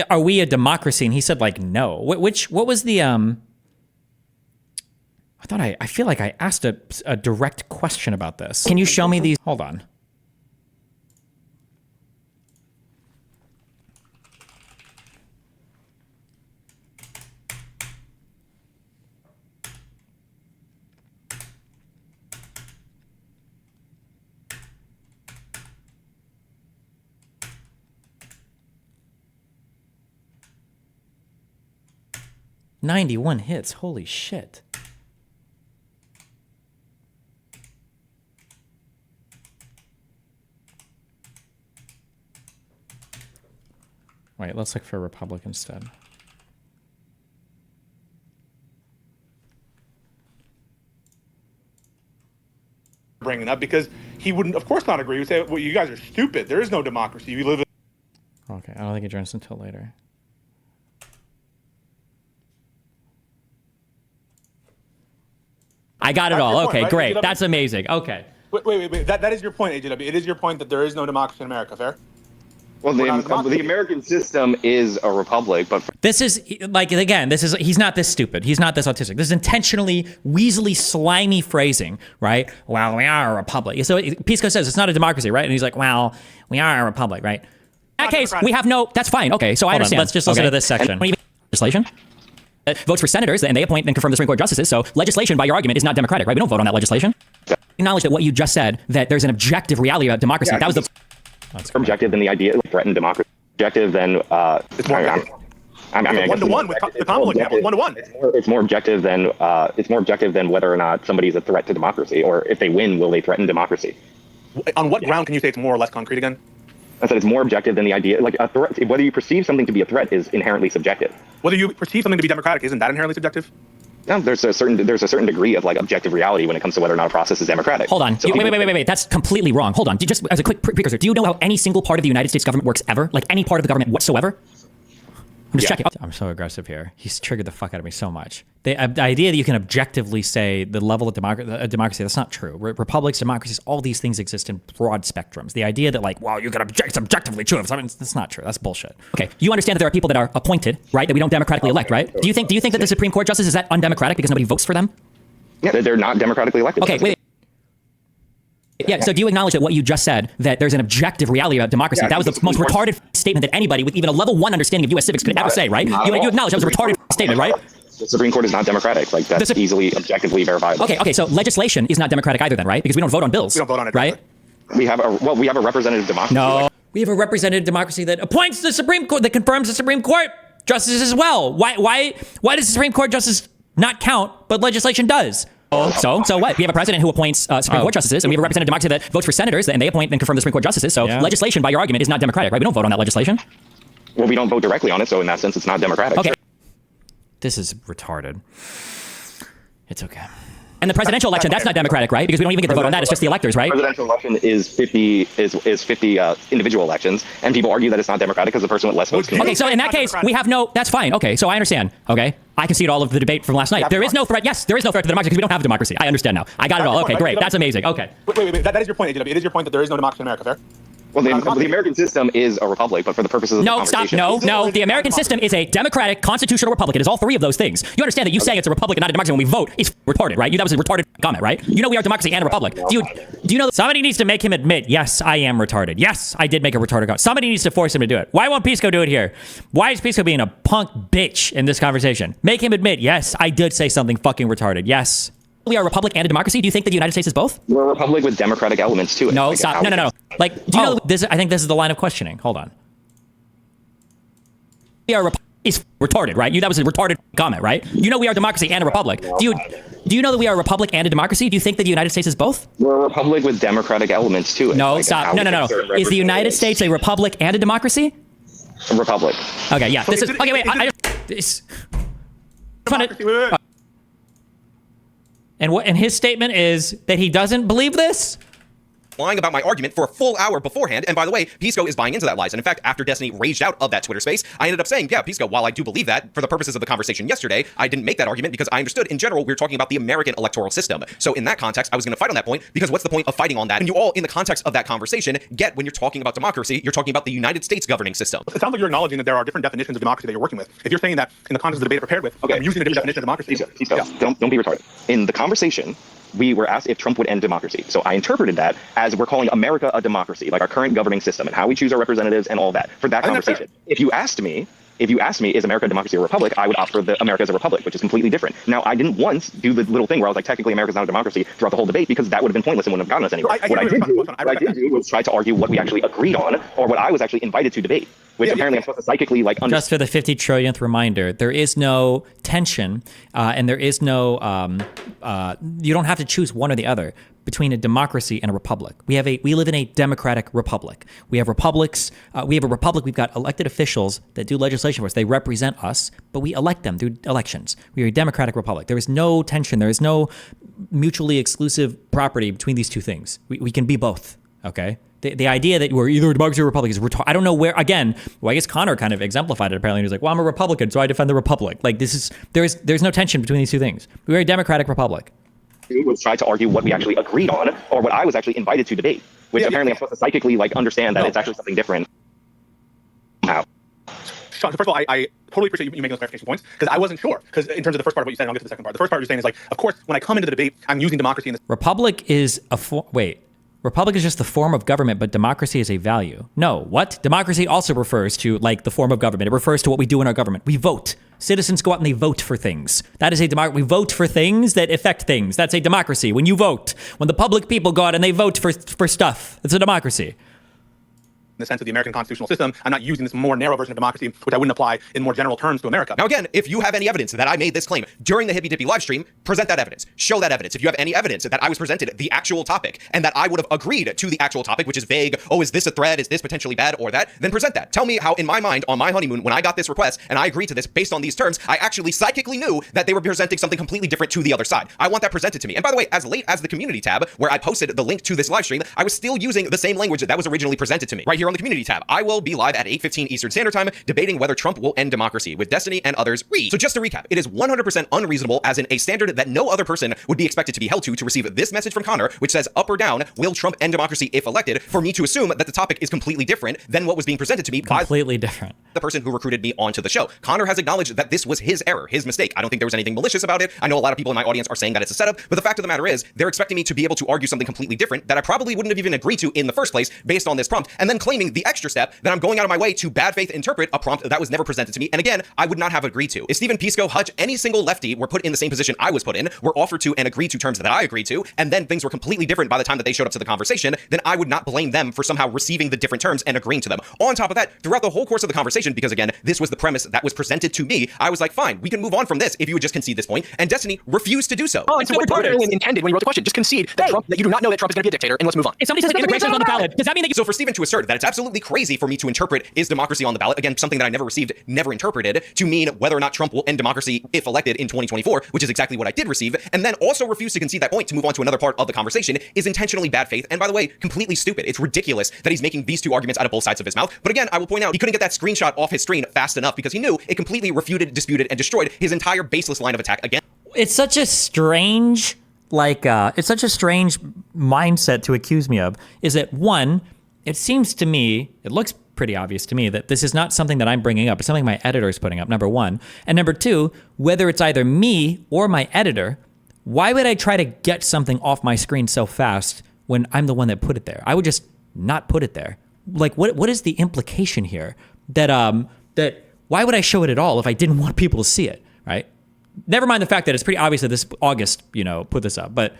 are we a democracy? And he said like no. What was the I feel like I asked a direct question about this. Can you show me these? Hold on. $91 hits. Holy shit. Wait, let's look for Republic instead. Bringing up because he wouldn't, of course, not agree. He would say, "Well, you guys are stupid. There is no democracy. We live in." Okay, I don't think he joins until later. I got it all. Point, okay, right, great. AJW? That's amazing. Okay. Wait. That is your point, AJW. It is your point that there is no democracy in America. Fair. Well, the American system is a republic, but this is like, again, he's not this stupid. He's not this autistic. This is intentionally weaselly, slimy phrasing, right? Well, we are a republic. So Pisco says it's not a democracy, right? And he's like, well, we are a republic, right? In that case, we have no, that's fine. Okay, so I understand. Let's just listen to this section. What do you mean, legislation? Votes for senators, and they appoint and confirm the Supreme Court justices. So legislation, by your argument, is not democratic, right? We don't vote on that legislation. Acknowledge that what you just said, that there's an objective reality about democracy. Yeah, Oh, that was the... more objective than the idea of threatened democracy. Objective than It's more one-to-one with the Kamala example. One-to-one. It's more objective than whether or not somebody is a threat to democracy, or if they win, will they threaten democracy? On what ground can you say it's more or less concrete again? I said it's more objective than the idea. Like a threat, whether you perceive something to be a threat is inherently subjective. Whether you perceive something to be democratic, isn't that inherently subjective? No, there's a certain degree of like objective reality when it comes to whether or not a process is democratic. Hold on. So Wait. That's completely wrong. Hold on. Just as a quick precursor, do you know how any single part of the United States government works ever? Like any part of the government whatsoever? I'm just checking. I'm so aggressive here. He's triggered the fuck out of me so much. The idea that you can objectively say the level of democracy, that's not true. Republics, democracies, all these things exist in broad spectrums. The idea that like, well, you can it's objectively true. That's not true. That's bullshit. Okay, you understand that there are people that are appointed, right? That we don't democratically elect, right? Do you think that the Supreme Court justice is that undemocratic because nobody votes for them? Yeah, they're not democratically elected. Okay, wait. Yeah, so do you acknowledge that what you just said, that there's an objective reality about democracy? That was the most retarded statement that anybody with even a level 1 understanding of U.S. civics could ever say, right? You acknowledge that was a retarded statement, right? The Supreme Court is not democratic. Like, that's easily objectively verifiable. Okay, so legislation is not democratic either then, right? Because we don't vote on bills. We don't vote on it, right? We have a representative democracy. No. We have a representative democracy that appoints the Supreme Court, that confirms the Supreme Court justices as well. Why does the Supreme Court justice not count, but legislation does? So what? We have a president who appoints Supreme Court justices, and we have a representative democracy that votes for senators, and they appoint and confirm the Supreme Court justices. So legislation, by your argument, is not democratic, right? We don't vote on that legislation. Well, we don't vote directly on it, so in that sense, it's not democratic. Okay. This is retarded. It's okay. And the presidential election, that's not democratic, right? Because we don't even get to vote on that. It's just the electors, right? Presidential election is 50 individual elections, and people argue that it's not democratic because the person with less votes. Okay, so in that case, we have no. That's fine. Okay, so I understand. Okay, I concede all of the debate from last night. There is no threat. Yes, there is no threat to democracy because we don't have a democracy. I understand now. I got it all. Okay, great. That's amazing. Okay. Wait. That is your point, AJW. It is your point that there is no democracy in America. Fair. Well, the American system is a republic, but for the purposes of the conversation... No. The American system is a democratic, constitutional republic. It is all three of those things. You understand that you saying it's a republic and not a democracy when we vote is retarded, right? That was a retarded comment, right? You know we are democracy and a republic. Do you know that somebody needs to make him admit, yes, I am retarded. Yes, I did make a retarded comment. Somebody needs to force him to do it. Why won't Pisco do it here? Why is Pisco being a punk bitch in this conversation? Make him admit, yes, I did say something fucking retarded. Yes. We are a republic and a democracy. Do you think that the United States is both? We're a republic with democratic elements to it. No, stop. No. Like, do you know this? I think this is the line of questioning. Hold on. We are is retarded, right? That was a retarded comment, right? You know we are a democracy and a republic. Do you know that we are a republic and a democracy? Do you think that the United States is both? We're a republic with democratic elements to it. No, stop. No. Is the United States a republic and a democracy? A republic. Okay, yeah. This is okay. Wait, And his statement is that he doesn't believe this? lying about my argument for a full hour beforehand. And by the way, Pisco is buying into that lies. And in fact, after Destiny raged out of that Twitter space, I ended up saying, yeah, Pisco, while I do believe that, for the purposes of the conversation yesterday, I didn't make that argument because I understood in general we were talking about the American electoral system. So in that context, I was going to fight on that point because what's the point of fighting on that? And you all, in the context of that conversation, get when you're talking about democracy, you're talking about the United States governing system. It sounds like you're acknowledging that there are different definitions of democracy that you're working with. If you're saying that in the context of the debate I prepared with, I'm using a different definition of democracy. Don't be retarded. In the conversation, we were asked if Trump would end democracy. So I interpreted that as we're calling America a democracy, like our current governing system and how we choose our representatives and all that for that conversation. If you asked me, is America a democracy or a republic, I would opt for the America as a republic, which is completely different. Now, I didn't once do the little thing where I was like, technically, America's not a democracy throughout the whole debate because that would have been pointless and wouldn't have gotten us anywhere. What I did do was try to argue what we actually agreed on or what I was actually invited to debate, which apparently I'm supposed to psychically like understand. Just for the 50 trillionth reminder, there is no tension and there is no, you don't have to choose one or the other between a democracy and a republic. We live in a democratic republic. We have republics. We have a republic. We've got elected officials that do legislation for us. They represent us, but we elect them through elections. We are a democratic republic. There is no tension. There is no mutually exclusive property between these two things. We can be both. Okay. The idea that we're either a democracy or a republic is I don't know where. Again, well, I guess Connor kind of exemplified it. Apparently, he was like, "Well, I'm a Republican, so I defend the republic." Like there's no tension between these two things. We're a democratic republic. Was try to argue what we actually agreed on or what I was actually invited to debate, which apparently I'm supposed to psychically like understand that it's actually something different. How? Sean, so first of all, I totally appreciate you making those clarification points because I wasn't sure. Because in terms of the first part of what you said, and I'll get to the second part. The first part you're saying is like, of course, when I come into the debate, I'm using democracy in this. Republic is Republic is just the form of government, but democracy is a value. No, what? Democracy also refers to like the form of government. It refers to what we do in our government. We vote. Citizens go out and they vote for things. That is a democracy. We vote for things that affect things. That's a democracy. When you vote, when the public people go out and they vote for stuff, it's a democracy. In the sense of the American constitutional system, I'm not using this more narrow version of democracy, which I wouldn't apply in more general terms to America. Now, again, if you have any evidence that I made this claim during the Hippy Dippy live stream, present that evidence. Show that evidence. If you have any evidence that I was presented the actual topic and that I would have agreed to the actual topic, which is vague, oh, is this a threat? Is this potentially bad or that? Then present that. Tell me how, in my mind, on my honeymoon, when I got this request and I agreed to this based on these terms, I actually psychically knew that they were presenting something completely different to the other side. I want that presented to me. And by the way, as late as the community tab, where I posted the link to this live stream, I was still using the same language that was originally presented to me. Right here on the community tab, I will be live at 8:15 Eastern Standard Time debating whether Trump will end democracy with Destiny and others. So just to recap, it is 100% unreasonable, as in a standard that no other person would be expected to be held to receive this message from Connor, which says up or down, will Trump end democracy if elected, for me to assume that the topic is completely different than what was being presented to me by the person who recruited me onto the show. Connor has acknowledged that this was his error, his mistake. I don't think there was anything malicious about it. I know a lot of people in my audience are saying that it's a setup, but the fact of the matter is they're expecting me to be able to argue something completely different that I probably wouldn't have even agreed to in the first place based on this prompt, and then claiming the extra step that I'm going out of my way to bad faith interpret a prompt that was never presented to me, and again, I would not have agreed to. If Stephen Pisco, Hutch, any single lefty were put in the same position I was put in, were offered to and agreed to terms that I agreed to, and then things were completely different by the time that they showed up to the conversation, then I would not blame them for somehow receiving the different terms and agreeing to them. On top of that, throughout the whole course of the conversation, because again, this was the premise that was presented to me, I was like, fine, we can move on from this if you would just concede this point, and Destiny refused to do so. Oh, and so what you intended when you wrote the question, just concede that Trump, that you do not know that Trump is going to be a dictator, and let's move on. If somebody says immigration is on the ballot, does that mean that So for Stephen to assert that it's absolutely crazy for me to interpret is democracy on the ballot, again, something that I never received, never interpreted, to mean whether or not Trump will end democracy if elected in 2024, which is exactly what I did receive, and then also refuse to concede that point to move on to another part of the conversation, is intentionally bad faith, and by the way, completely stupid. It's ridiculous that he's making these two arguments out of both sides of his mouth. But again, I will point out, he couldn't get that screenshot off his screen fast enough because he knew it completely refuted, disputed, and destroyed his entire baseless line of attack again. It's such a strange, it's such a strange mindset to accuse me of, is that one, it seems to me, it looks pretty obvious to me that this is not something that I'm bringing up. It's something my editor is putting up, number one. And number two, whether it's either me or my editor, why would I try to get something off my screen so fast when I'm the one that put it there? I would just not put it there. Like, what is the implication here? That why would I show it at all if I didn't want people to see it, right? Never mind the fact that it's pretty obvious that this August, put this up, but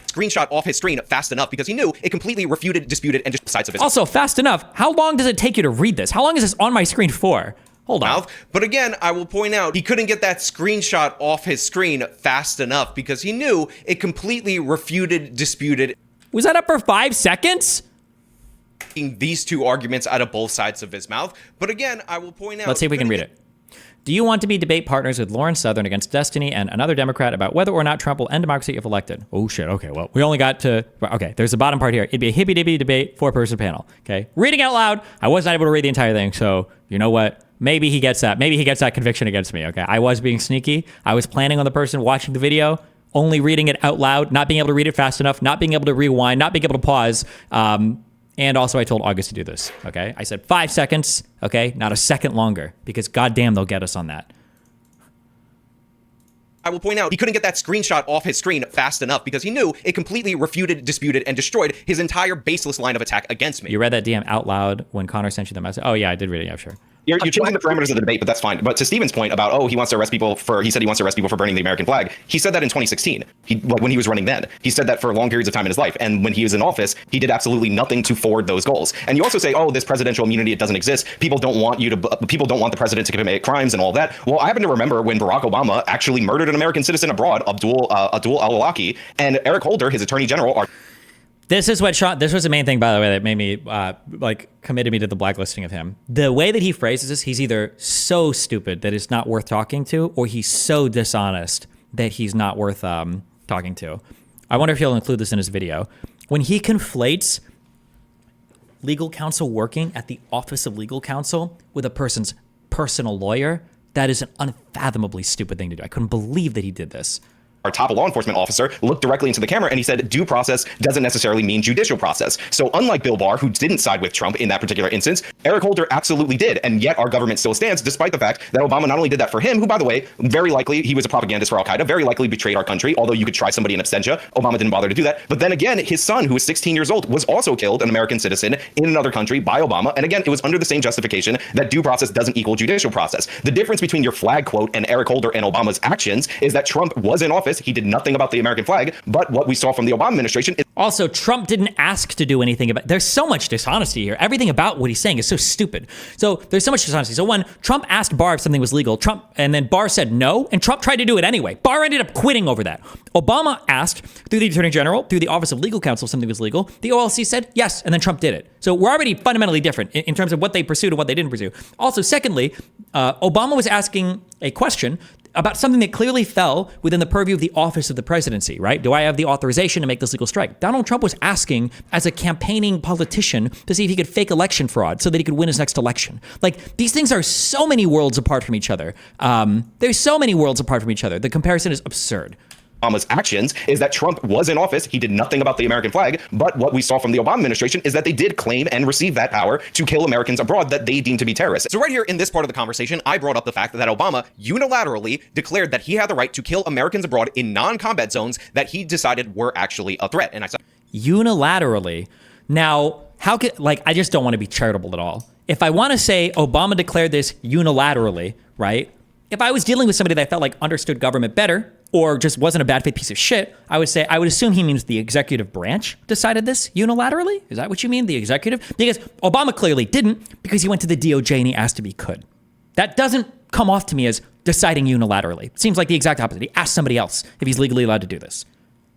screenshot off his screen fast enough because he knew it completely refuted, disputed, and just sides of his. Also, fast enough. How long does it take you to read this? How long is this on my screen for? Hold on. But again, I will point out, he couldn't get that screenshot off his screen fast enough because he knew it completely refuted, disputed. Was that up for 5 seconds? These two arguments out of both sides of his mouth. But again, I will point out. Let's see if we can read it. Do you want to be debate partners with Lauren Southern against Destiny and another Democrat about whether or not Trump will end democracy if elected? Oh, shit. Okay, well, we only got to... Okay, there's the bottom part here. It'd be a hippy-dippy debate, 4-person panel. Okay? Reading out loud. I was not able to read the entire thing, so you know what? Maybe he gets that. Maybe he gets that conviction against me, okay? I was being sneaky. I was planning on the person watching the video only reading it out loud, not being able to read it fast enough, not being able to rewind, not being able to pause. And also I told August to do this, okay? I said 5 seconds, okay? Not a second longer, because goddamn, they'll get us on that. I will point out he couldn't get that screenshot off his screen fast enough because he knew it completely refuted, disputed, and destroyed his entire baseless line of attack against me. You read that DM out loud when Connor sent you the message? Oh yeah, I did read it, yeah, sure. You're changing the parameters of the debate, but that's fine. But to Steven's point about, oh, he wants to arrest people for, he said he wants to arrest people for burning the American flag. He said that in 2016, when he was running then. He said that for long periods of time in his life. And when he was in office, he did absolutely nothing to forward those goals. And you also say, oh, this presidential immunity, it doesn't exist. People don't want the president to commit crimes and all that. Well, I happen to remember when Barack Obama actually murdered an American citizen abroad, Abdul al-Awlaki, and Eric Holder, his attorney general, This is what Sean, this was the main thing, by the way, that made me, committed me to the blacklisting of him. The way that he phrases this, he's either so stupid that it's not worth talking to, or he's so dishonest that he's not worth talking to. I wonder if he'll include this in his video. When he conflates legal counsel working at the Office of Legal Counsel with a person's personal lawyer, that is an unfathomably stupid thing to do. I couldn't believe that he did this. Our top law enforcement officer looked directly into the camera and he said due process doesn't necessarily mean judicial process. So unlike Bill Barr, who didn't side with Trump in that particular instance, Eric Holder absolutely did. And yet our government still stands despite the fact that Obama not only did that for him, who, by the way, very likely he was a propagandist for al-Qaeda, very likely betrayed our country, although you could try somebody in absentia. Obama didn't bother to do that. But then again, his son, who was 16 years old, was also killed, an American citizen, in another country by Obama. And again, it was under the same justification that due process doesn't equal judicial process. The difference between your flag quote and Eric Holder and Obama's actions is that Trump was in office. He did nothing about the American flag, but what we saw from the Obama administration is also Trump didn't ask to do anything about. There's so much dishonesty here. Everything about what he's saying is so stupid. So there's so much dishonesty. So one, Trump asked Barr if something was legal. And then Barr said no, and Trump tried to do it anyway. Barr ended up quitting over that. Obama asked through the Attorney General, through the Office of Legal Counsel, if something was legal. The OLC said yes, and then Trump did it. So we're already fundamentally different in terms of what they pursued and what they didn't pursue. Also, secondly, Obama was asking a question about something that clearly fell within the purview of the office of the presidency, right? Do I have the authorization to make this legal strike? Donald Trump was asking as a campaigning politician to see if he could fake election fraud so that he could win his next election. Like, these things are so many worlds apart from each other. There's so many worlds apart from each other. The comparison is absurd. Obama's actions is that Trump was in office. He did nothing about the American flag. But what we saw from the Obama administration is that they did claim and receive that power to kill Americans abroad that they deemed to be terrorists. So right here in this part of the conversation, I brought up the fact that Obama unilaterally declared that he had the right to kill Americans abroad in non-combat zones that he decided were actually a threat. And I said, unilaterally. Now, how could, I just don't want to be charitable at all. If I want to say Obama declared this unilaterally, right? If I was dealing with somebody that I felt like understood government better, or just wasn't a bad faith piece of shit, I would assume he means the executive branch decided this unilaterally. Is that what you mean, the executive? Because Obama clearly didn't, because he went to the DOJ and he asked if he could. That doesn't come off to me as deciding unilaterally. It seems like the exact opposite. He asked somebody else if he's legally allowed to do this.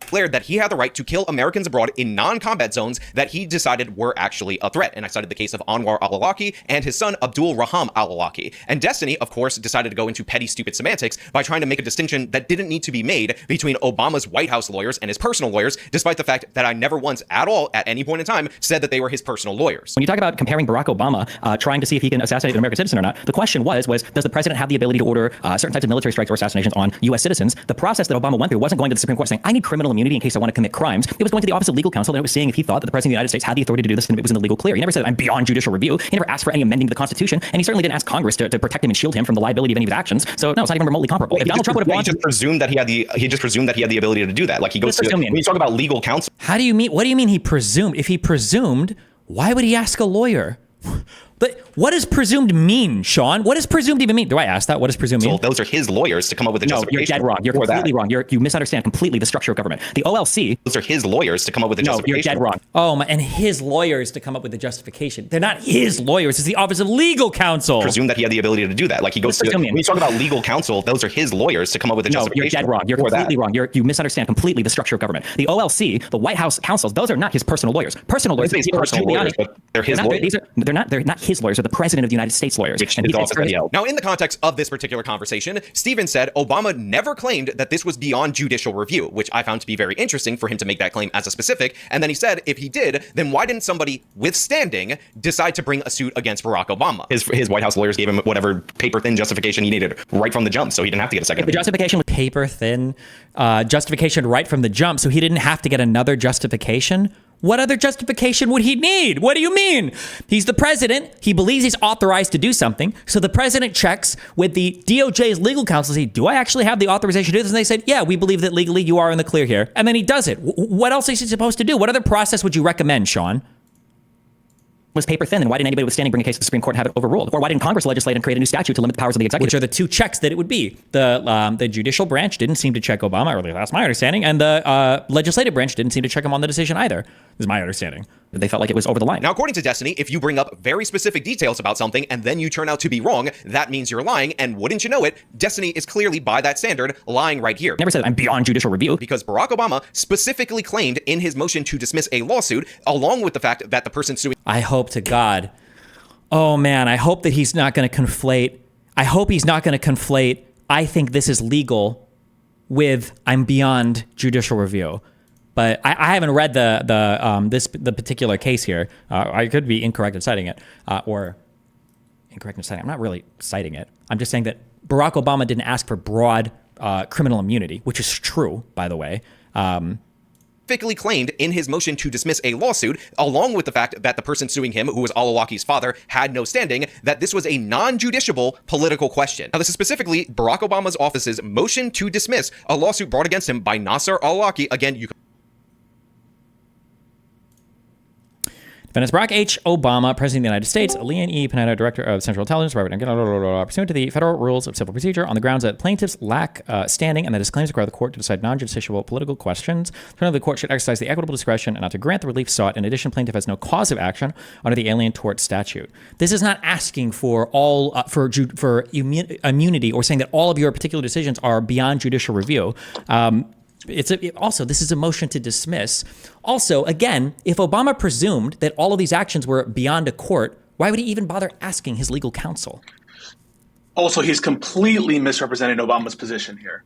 Declared that he had the right to kill Americans abroad in non-combat zones that he decided were actually a threat. And I cited the case of Anwar al-Awlaki and his son Abdul Raham al-Awlaki. And Destiny, of course, decided to go into petty, stupid semantics by trying to make a distinction that didn't need to be made between Obama's White House lawyers and his personal lawyers, despite the fact that I never once at all, at any point in time, said that they were his personal lawyers. When you talk about comparing Barack Obama, trying to see if he can assassinate an American citizen or not, the question was does the president have the ability to order certain types of military strikes or assassinations on U.S. citizens? The process that Obama went through wasn't going to the Supreme Court saying, I need criminal immunity in case I want to commit crimes. It was going to the Office of Legal Counsel, and it was seeing if he thought that the President of the United States had the authority to do this and it was in the legal clear. He never said, I'm beyond judicial review. He never asked for any amending to the Constitution, and he certainly didn't ask Congress to protect him and shield him from the liability of any of his actions. So no, it's not even remotely comparable. If Donald Trump would have he just presumed that he had the ability to do that. Like he goes to, when you talk about legal counsel. What do you mean he presumed? If he presumed, why would he ask a lawyer? But what does presumed mean, Sean? What does presumed even mean? Do I ask that? What does presumed mean? So those are his lawyers to come up with a justification. No, you're dead wrong. You're completely wrong. You misunderstand completely the structure of government. The OLC. Those are his lawyers to come up with a justification. No, you're dead wrong. Oh, and his lawyers to come up with the justification. They're not his lawyers. It's the Office of Legal Counsel. Presume that he had the ability to do that. Like he goes to, when you talk about legal counsel, those are his lawyers to come up with a justification. No, you're dead wrong. You're completely wrong. You misunderstand completely the structure of government. The OLC, the White House counsels, those are not his personal lawyers. Personal lawyers. Personal lawyers, but they're his lawyers. They're not his lawyers, or the president of the United States lawyers. Which his office that he held. Now, in the context of this particular conversation, Stephen said Obama never claimed that this was beyond judicial review, which I found to be very interesting for him to make that claim as a specific. And then he said, if he did, then why didn't somebody with standing decide to bring a suit against Barack Obama? His White House lawyers gave him whatever paper-thin justification he needed right from the jump, so he didn't have to get a second. The justification was paper-thin, justification right from the jump, so he didn't have to get another justification. What other justification would he need? What do you mean? He's the president. He believes he's authorized to do something. So the president checks with the DOJ's legal counsel, say, do I actually have the authorization to do this? And they said, yeah, we believe that legally you are in the clear here. And then he does it. What else is he supposed to do? What other process would you recommend, Sean? Was paper thin, then why didn't anybody with standing bring a case to the Supreme Court and have it overruled? Or why didn't Congress legislate and create a new statute to limit the powers of the executive? Which are the two checks that it would be. The judicial branch didn't seem to check Obama, or at least that's my understanding, and the legislative branch didn't seem to check him on the decision either, is my understanding. They felt like it was over the line. Now, according to Destiny, if you bring up very specific details about something and then you turn out to be wrong, that means you're lying, and wouldn't you know it, Destiny is clearly, by that standard, lying right here. Never said I'm beyond judicial review. Because Barack Obama specifically claimed in his motion to dismiss a lawsuit, along with the fact that the person suing... I hope to God... Oh man, I hope that he's not going to conflate. I think this is legal with I'm beyond judicial review. But I haven't read the particular case here. I could be incorrect in citing it, or incorrect in citing. I'm not really citing it. I'm just saying that Barack Obama didn't ask for broad criminal immunity, which is true, by the way. Specifically claimed in his motion to dismiss a lawsuit, along with the fact that the person suing him, who was al-Awlaki's father, had no standing, that this was a non-judiciable political question. Now, this is specifically Barack Obama's office's motion to dismiss a lawsuit brought against him by Nasser al-Awlaki. Again, you Defendants Barack H. Obama, President of the United States, Leon E. Panetta, Director of Central Intelligence, Robert pursuant to the federal rules of civil procedure on the grounds that plaintiffs lack standing and that his claims require the court to decide non-justiciable political questions. The court should exercise the equitable discretion and not to grant the relief sought. In addition, plaintiff has no cause of action under the Alien Tort Statute. This is not asking for all for immunity or saying that all of your particular decisions are beyond judicial review. Also, this is a motion to dismiss. Also, again, if Obama presumed that all of these actions were beyond a court, why would he even bother asking his legal counsel? Also, he's completely misrepresenting Obama's position here.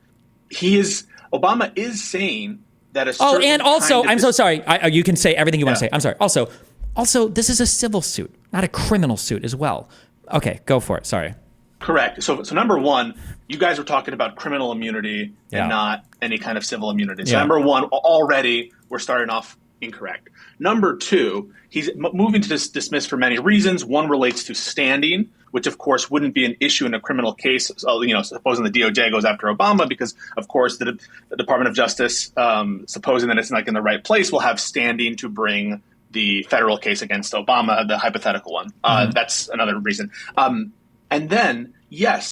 Obama is saying that a certain and also, kind of I'm so sorry. You can say everything you want to say. I'm sorry. Also, this is a civil suit, not a criminal suit as well. Okay, go for it. Sorry. Correct. So number one, you guys were talking about criminal immunity and not any kind of civil immunity. So number one, already we're starting off incorrect. Number two, he's moving to dismiss for many reasons. One relates to standing, which of course wouldn't be an issue in a criminal case. So, supposing the DOJ goes after Obama, because of course the Department of Justice, supposing that it's not in the right place, will have standing to bring the federal case against Obama, the hypothetical one. That's another reason. And then, yes,